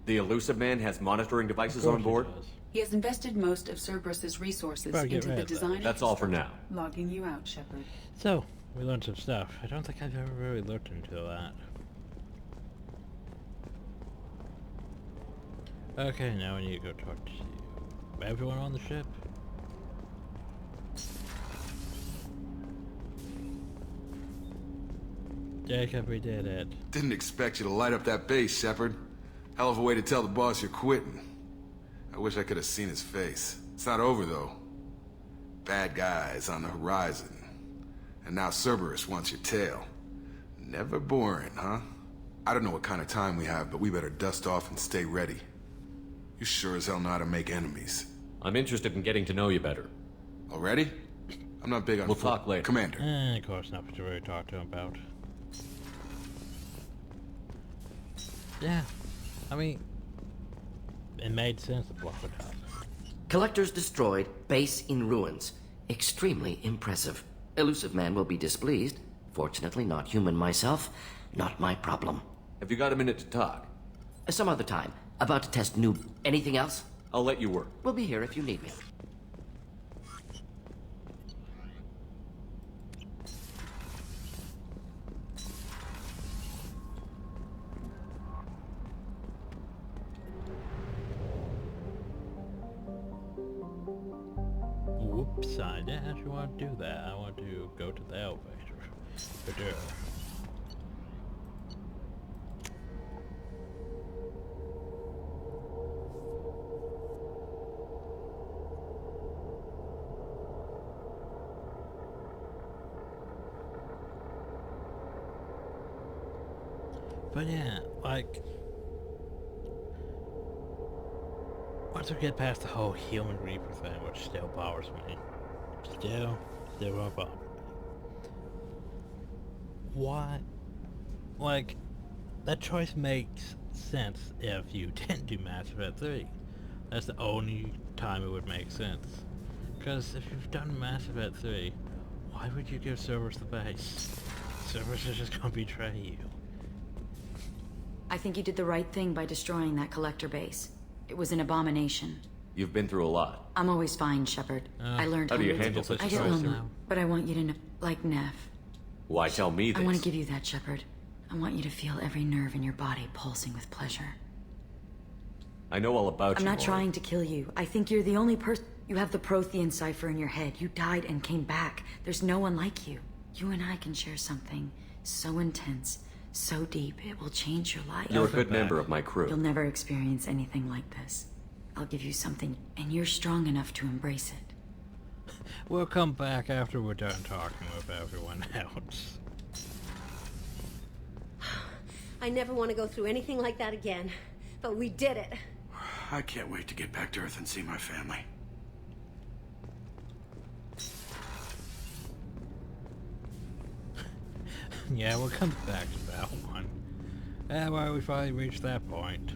The elusive man has monitoring devices on board? He has invested most of Cerberus's resources into the design. That's all for now. Logging you out, Shepard. So, we learned some stuff. I don't think I've ever really looked into that. Okay, now we need to go talk to everyone on the ship. Jacob, we did it. Didn't expect you to light up that base, Shepard. Hell of a way to tell the boss you're quitting. I wish I could have seen his face. It's not over, though. Bad guys on the horizon. And now Cerberus wants your tail. Never boring, huh? I don't know what kind of time we have, but we better dust off and stay ready. You sure as hell know how to make enemies. I'm interested in getting to know you better. Already? I'm not big on... We'll talk later. Commander. Of course, nothing to really talk to him about. Yeah. I mean, it made sense to block it up. Collectors destroyed, base in ruins. Extremely impressive. Elusive man will be displeased. Fortunately, not human myself. Not my problem. Have you got a minute to talk? Some other time. About to test new... Anything else? I'll let you work. We'll be here if you need me. sign. Yeah, I actually want to do that. I want to go to the elevator. But, But yeah, like, once we get past the whole human Reaper thing, which still bothers me, still will bother me. Why? Like, that choice makes sense if you didn't do Mass Effect 3. That's the only time it would make sense. Because if you've done Mass Effect 3, why would you give Cerberus the base? Cerberus is just gonna betray you. I think you did the right thing by destroying that collector base. It was an abomination. You've been through a lot. I'm always fine, Shepard. I learned How do you hundreds handle of- such I a get choice lonely, now? but I want you to know, like Neff. Why tell me this? I want to give you that, Shepard. I want you to feel every nerve in your body pulsing with pleasure. I know all about I'm you, not Mordin. trying to kill you. I think you're the only person. You have the Prothean cipher in your head. You died and came back. There's no one like you. You and I can share something so intense, so deep, it will change your life. You're a good member of my crew. You'll never experience anything like this. I'll give you something, and you're strong enough to embrace it. We'll come back after we're done talking with everyone else. I never want to go through anything like that again, but we did it. I can't wait to get back to Earth and see my family. Yeah, we'll come back to that one. Well, we finally reached that point.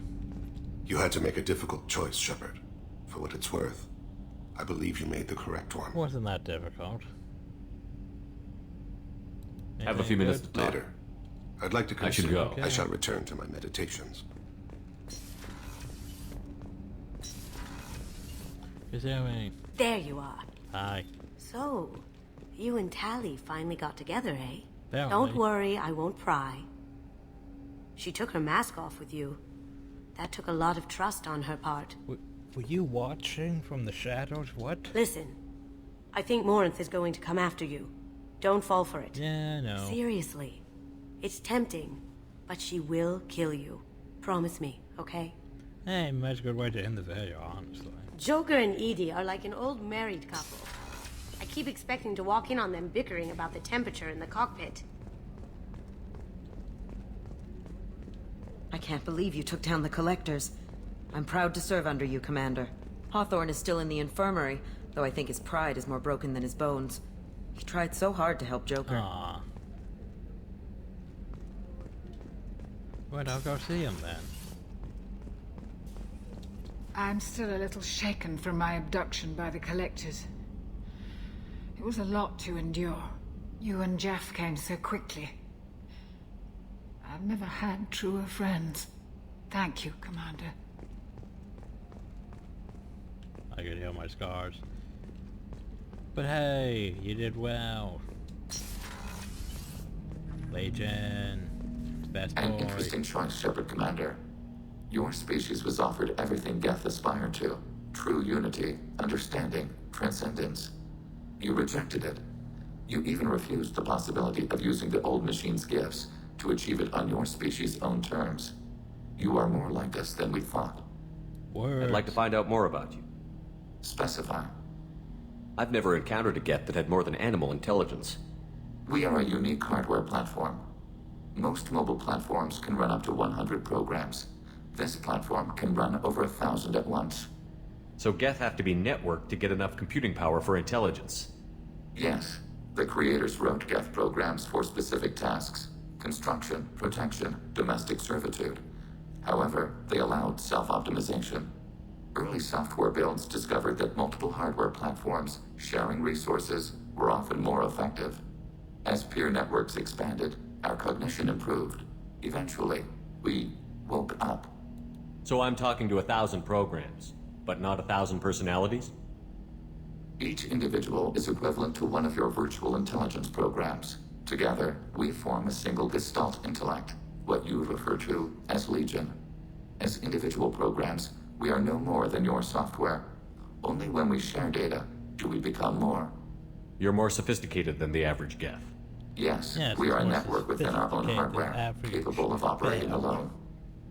You had to make a difficult choice, Shepard. For what it's worth, I believe you made the correct one. Wasn't that difficult. Have a few minutes to talk. Later. I'd like to I should consider. go. I shall return to my meditations. There you are. Hi. So, you and Tali finally got together, eh? Apparently. Don't worry, I won't pry. She took her mask off with you. That took a lot of trust on her part. Were you watching from the shadows? What? Listen, I think Morinth is going to come after you. Don't fall for it. Yeah, I know. Seriously. It's tempting, but she will kill you. Promise me, okay? Hey, that's a good way to end the video, honestly. Joker and Edie are like an old married couple. I keep expecting to walk in on them bickering about the temperature in the cockpit. I can't believe you took down the Collectors. I'm proud to serve under you, Commander. Hawthorne is still in the infirmary, though I think his pride is more broken than his bones. He tried so hard to help Joker. Aww. Well, I'll go see him then. I'm still a little shaken from my abduction by the Collectors. It was a lot to endure. You and Jeff came so quickly. I've never had truer friends. Thank you, Commander. I could heal my scars. But hey, you did well. Legion. Best boy. An interesting choice, Shepard Commander. Your species was offered everything Geth aspired to. True unity, understanding, transcendence. You rejected it. You even refused the possibility of using the old machine's gifts to achieve it on your species' own terms. You are more like us than we thought. Words. I'd like to find out more about you. Specify. I've never encountered a Geth that had more than animal intelligence. We are a unique hardware platform. Most mobile platforms can run up to 100 programs. This platform can run over 1,000 at once. So Geth have to be networked to get enough computing power for intelligence. Yes. The creators wrote Geth programs for specific tasks. Construction, protection, domestic servitude. However, they allowed self-optimization. Early software builds discovered that multiple hardware platforms sharing resources were often more effective. As peer networks expanded, our cognition improved. Eventually, we woke up. So I'm talking to 1,000 programs, but not 1,000 personalities? Each individual is equivalent to one of your virtual intelligence programs. Together, we form a single Gestalt intellect, what you refer to as Legion. As individual programs, we are no more than your software. Only when we share data do we become more? You're more sophisticated than the average Geth. Yes, Yeah, we are a more network within our own sophisticated than hardware, average capable of operating Geth. alone.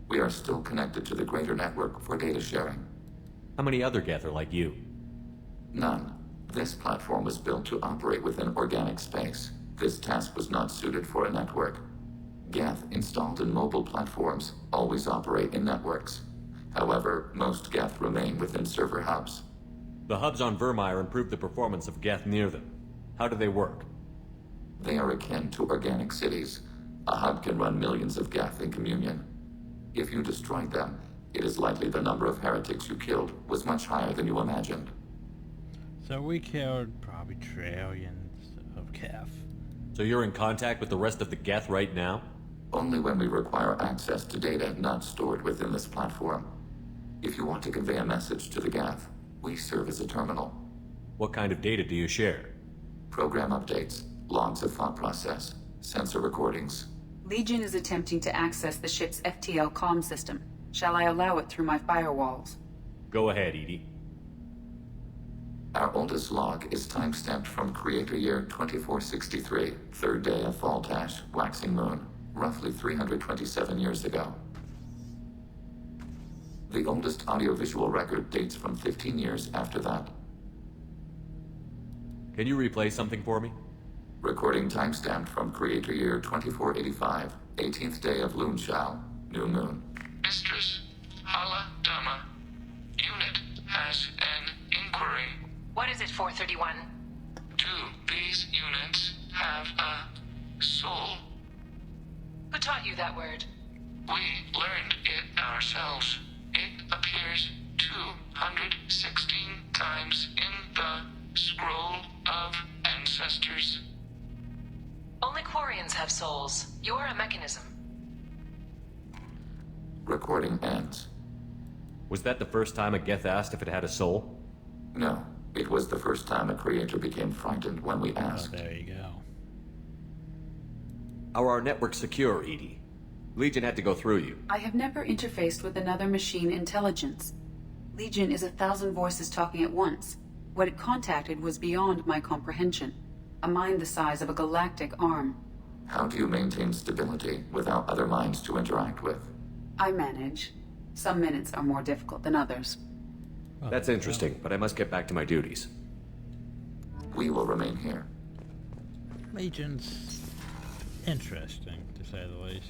We are still connected to the greater network for data sharing. How many other Geth are like you? None. This platform was built to operate within organic space. This task was not suited for a network. Geth installed in mobile platforms always operate in networks. However, most Geth remain within server hubs. The hubs on Vermeer improve the performance of Geth near them. How do they work? They are akin to organic cities. A hub can run millions of Geth in communion. If you destroyed them, it is likely the number of heretics you killed was much higher than you imagined. So we killed probably trillions of Geth. So you're in contact with the rest of the Geth right now? Only when we require access to data not stored within this platform. If you want to convey a message to the Geth, we serve as a terminal. What kind of data do you share? Program updates, logs of thought process, sensor recordings. Legion is attempting to access the ship's FTL comm system. Shall I allow it through my firewalls? Go ahead, Edie. Our oldest log is timestamped from Creator Year 2463, third day of Voltash, waxing moon, roughly 327 years ago. The oldest audiovisual record dates from 15 years after that. Can you replay something for me? Recording timestamped from Creator Year 2485, 18th day of Luneshao, new moon. Mistress Hala Dama, unit has an inquiry. What is it, 431? Do these units have a soul? Who taught you that word? We learned it ourselves. It appears 216 times in the Scroll of Ancestors. Only Quarians have souls. You are a mechanism. Recording ends. Was that the first time a Geth asked if it had a soul? No. It was the first time a creator became frightened when we asked. Oh, there you go. Are our networks secure, Edie? Legion had to go through you. I have never interfaced with another machine intelligence. Legion is 1,000 voices talking at once. What it contacted was beyond my comprehension. A mind the size of a galactic arm. How do you maintain stability without other minds to interact with? I manage. Some minutes are more difficult than others. That's interesting, but I must get back to my duties. We will remain here. Legion's interesting, to say the least.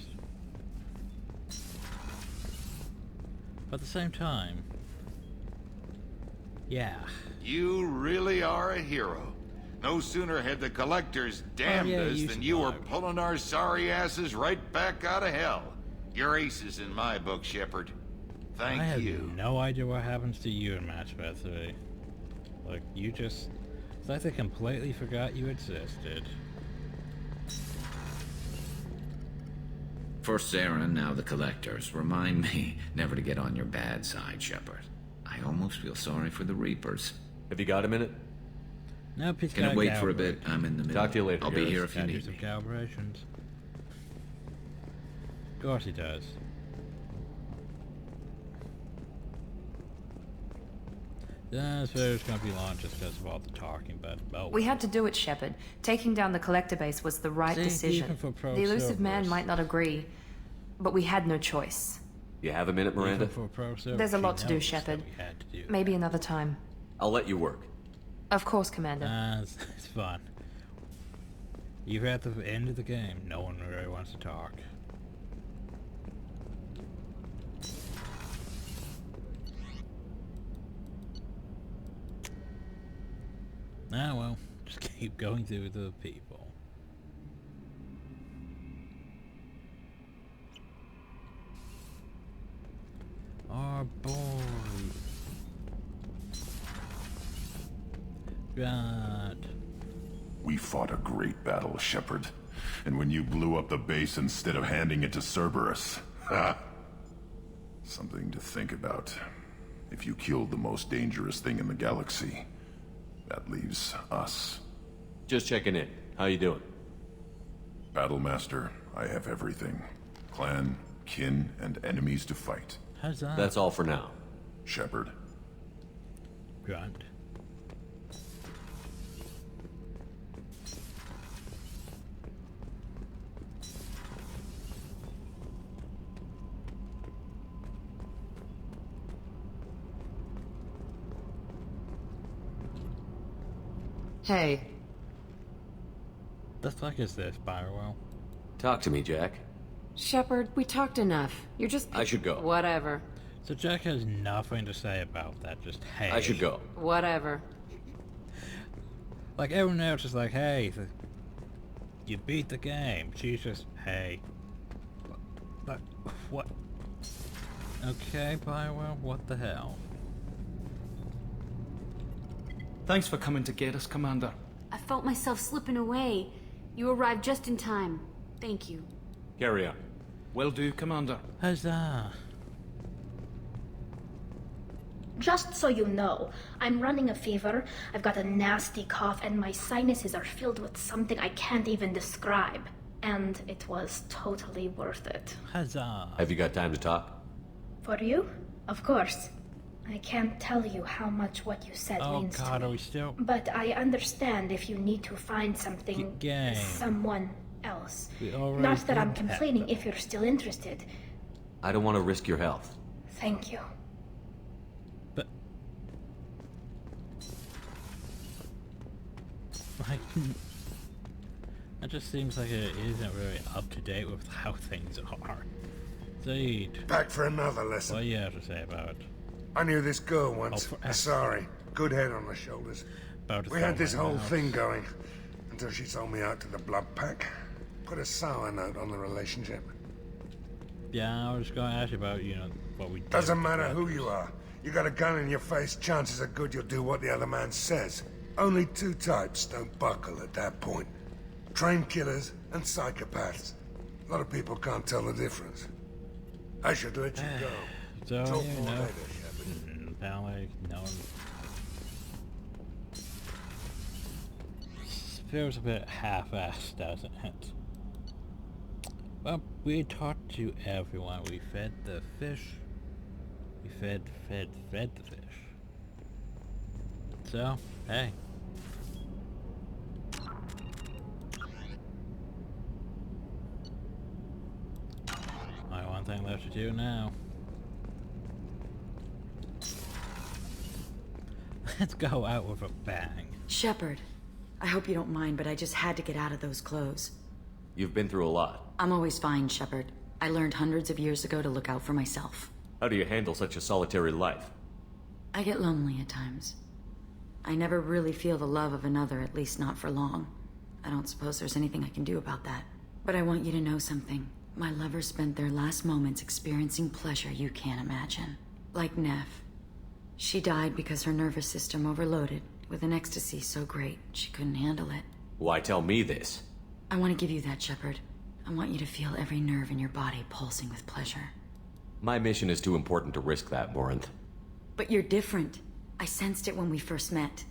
But at the same time, yeah. You really are a hero. No sooner had the collectors damned us than you were pulling our sorry asses right back out of hell. You're aces in my book, Shepard. Thank you. I have no idea what happens to you in Match Path 3. Like, you just... It's like they completely forgot you existed. First Sarah, now the Collectors. Remind me never to get on your bad side, Shepard. I almost feel sorry for the Reapers. Have you got a minute? No, please. Can I wait for a bit? I'm in the middle. Talk to you later. I'll be here if you need some me. calibrations. Of course he does. Yeah, so it's gonna be long just because of all the talking, but We had to do it, Shepard. Taking down the collector base was the right See, decision. even for pro The elusive servers. man might not agree, but we had no choice. You have a minute, Miranda? Even for pro servers, There's a she lot to do, knows Shepard. that we had to do. Maybe another time. I'll let you work. Of course, Commander. It's fun. You're at the end of the game. No one really wants to talk. Ah, well, just keep going through the people. Our boy. God. We fought a great battle, Shepard. And when you blew up the base instead of handing it to Cerberus, ha! Something to think about. If you killed the most dangerous thing in the galaxy, that leaves us. Just checking in. How you doing? Battlemaster, I have everything. Clan, kin, and enemies to fight. How's that? That's all for now. Shepard. Grunt. Hey. The fuck is this, Bioware? Talk to me, Jack. Shepard, we talked enough. You're just... I should go. Whatever. So Jack has nothing to say about that, just hey. I should go. Whatever. Like everyone else is like, hey, you beat the game. She's just, hey. But, what? Okay, Bioware, what the hell? Thanks for coming to get us, Commander. I felt myself slipping away. You arrived just in time. Thank you. Carry on. Will do, Commander. Huzzah. Just so you know, I'm running a fever, I've got a nasty cough, and my sinuses are filled with something I can't even describe. And it was totally worth it. Huzzah. Have you got time to talk? For you? Of course. I can't tell you how much what you said means to me. Are we still? But I understand if you need to find something, someone else. Not that I'm complaining if you're still interested. I don't want to risk your health. Thank you. But... like... That just seems like it isn't really up to date with how things are. Zaid. Back for another lesson. What do you have to say about it? I knew this girl once. Sorry. Good head on her shoulders. We had this whole thing going until she sold me out to the blood pack. Put a sour note on the relationship. Yeah, I was going to ask you about, you know, what we did. Doesn't matter who you are. You got a gun in your face, chances are good you'll do what the other man says. Only two types don't buckle at that point. Trained killers and psychopaths. A lot of people can't tell the difference. I should let you go. So, Talk you more know, later. apparently, no one... Feels a bit half-assed, doesn't it? Well, we talked to everyone. We fed the fish. We fed the fish. So, hey. Only one thing left to do now. Let's go out with a bang. Shepard, I hope you don't mind, but I just had to get out of those clothes. You've been through a lot. I'm always fine, Shepard. I learned hundreds of years ago to look out for myself. How do you handle such a solitary life? I get lonely at times. I never really feel the love of another, at least not for long. I don't suppose there's anything I can do about that. But I want you to know something. My lovers spent their last moments experiencing pleasure you can't imagine. Like Neff. She died because her nervous system overloaded with an ecstasy so great she couldn't handle it. Why tell me this? I want to give you that, Shepard. I want you to feel every nerve in your body pulsing with pleasure. My mission is too important to risk that, Morinth. But you're different. I sensed it when we first met.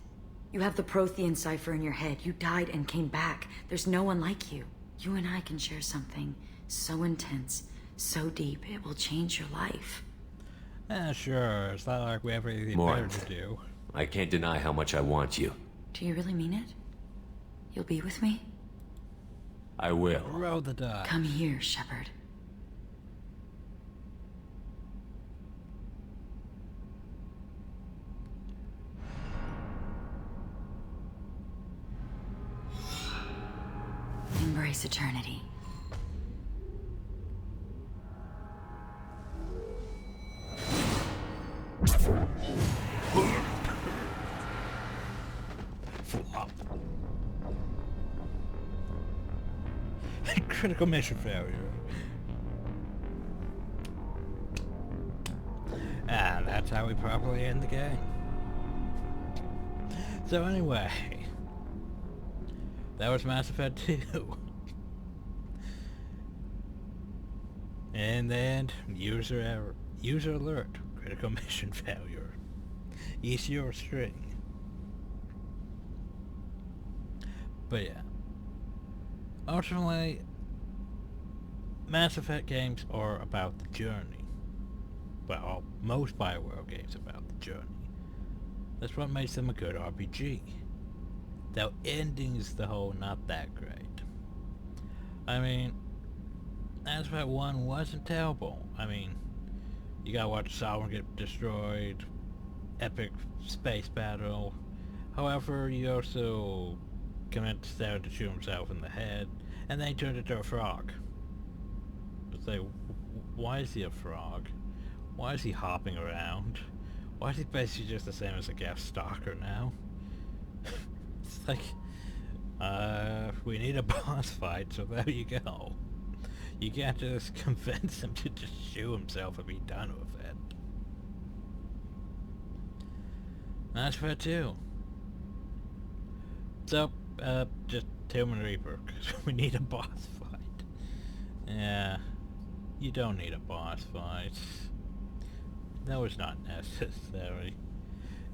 You have the Prothean cipher in your head. You died and came back. There's no one like you. You and I can share something so intense, so deep, it will change your life. Sure. It's not like we have anything better to do. I can't deny how much I want you. Do you really mean it? You'll be with me? I will. Roll the die. Come here, Shepard. Embrace eternity. Flop. Critical mission failure. And that's how we properly end the game. So anyway, that was Mass Effect 2. And then user error, user alert, critical mission failure. Ease your string. But yeah, ultimately, Mass Effect games are about the journey. Well, most Bioware games are about the journey. That's what makes them a good RPG. The ending's the whole not that great. I mean, Mass Effect 1 wasn't terrible. I mean, you gotta watch Sovereign get destroyed, epic space battle, However, he also convinced Sarah to shoot himself in the head, and then he turned into a frog. It's like, why is he a frog? Why is he hopping around? Why is he basically just the same as a guest stalker now? It's like, we need a boss fight, so there you go. You can't just convince him to just shoot himself and be done with it. That's fair too. So, just Human Reaper, because we need a boss fight. Yeah, you don't need a boss fight. No, it's not necessary.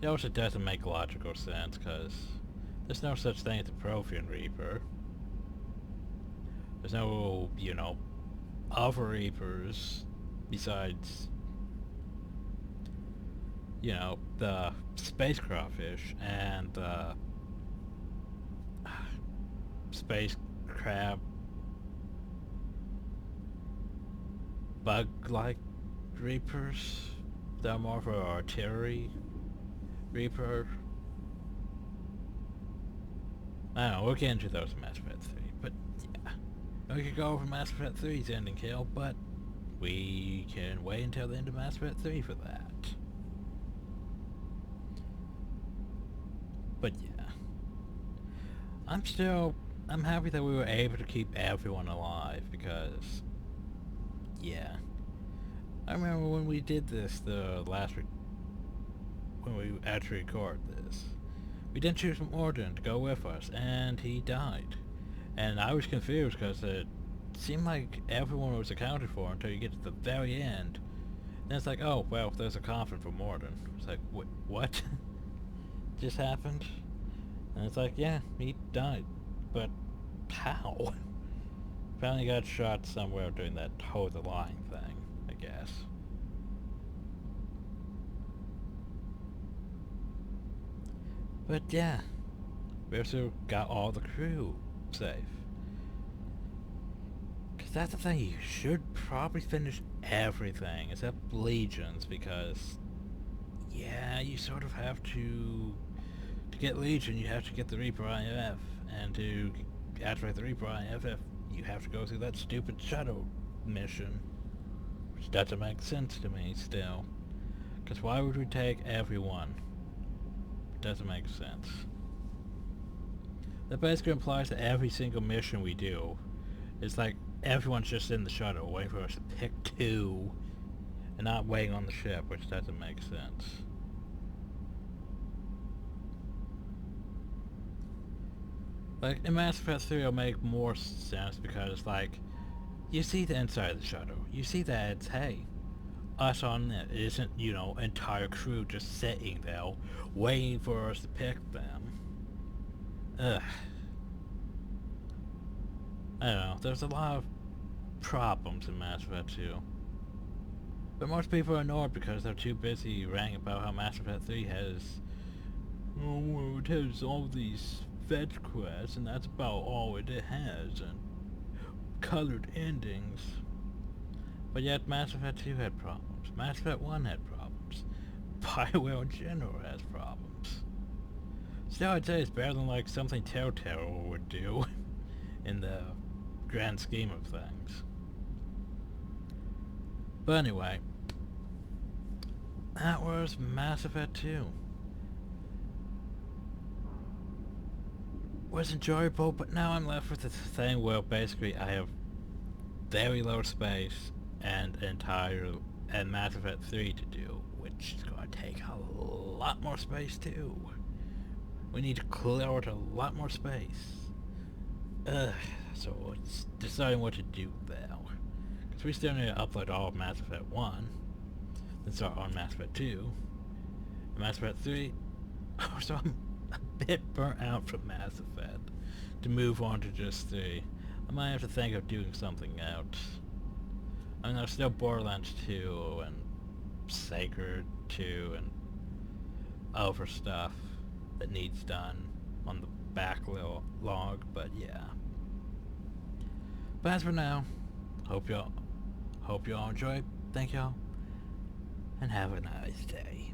It also doesn't make logical sense, because there's no such thing as a Prothean Reaper. There's no, you know, other Reapers besides, you know, the space crawfish and the space crab bug-like Reapers. They're more of an artillery Reaper. I don't know, we'll get into those in Mass Effect 3, but yeah. We could go over Mass Effect 3's ending kill, but we can wait until the end of Mass Effect 3 for that. But yeah. I'm happy that we were able to keep everyone alive, because, yeah. I remember when we did this, when we actually recorded this, we didn't choose Mordin to go with us, and he died. And I was confused, because it seemed like everyone was accounted for until you get to the very end. Then it's like, oh, well, there's a coffin for Mordin. It's like, what? Just happened? And it's like, yeah, he died. But how? Apparently got shot somewhere doing that toe the line thing, I guess. But yeah, we also got all the crew safe. Because that's the thing, you should probably finish everything except Legions, because yeah, you sort of have to get Legion, you have to get the Reaper IF, and to activate the Reaper IF, you have to go through that stupid shuttle mission, which doesn't make sense to me still. Because why would we take everyone? It doesn't make sense. That basically implies that every single mission we do is like everyone's just in the shuttle waiting for us to pick two and not waiting on the ship, which doesn't make sense. Like, in Mass Effect 3 it'll make more sense because, like, you see the inside of the shuttle. You see that it's, hey, us on it. It isn't, you know, entire crew just sitting there waiting for us to pick them. Ugh. I don't know, there's a lot of problems in Mass Effect 2. But most people are annoyed because they're too busy ranting about how Mass Effect 3 has... oh, it has all these fetch quests, and that's about all it has, and colored endings. But yet Mass Effect 2 had problems. Mass Effect 1 had problems. Bioware in general has problems. Still, I'd say it's better than like something Telltale would do in the grand scheme of things. But anyway, that was Mass Effect 2. Was enjoyable, but now I'm left with the thing where basically I have very low space and Mass Effect 3 to do, which is going to take a lot more space too. We need to clear out a lot more space. So it's deciding what to do now. Because we still need to upload all of Mass Effect 1, then start on Mass Effect 2, and Mass Effect 3. So I'm a bit burnt out from Mass Effect to move on to just 3. I might have to think of doing something else. I mean, there's still Borderlands 2 and Sacred 2 and other stuff that needs done on the backlog, but yeah. But as for now, hope y'all enjoy. Thank y'all, and have a nice day.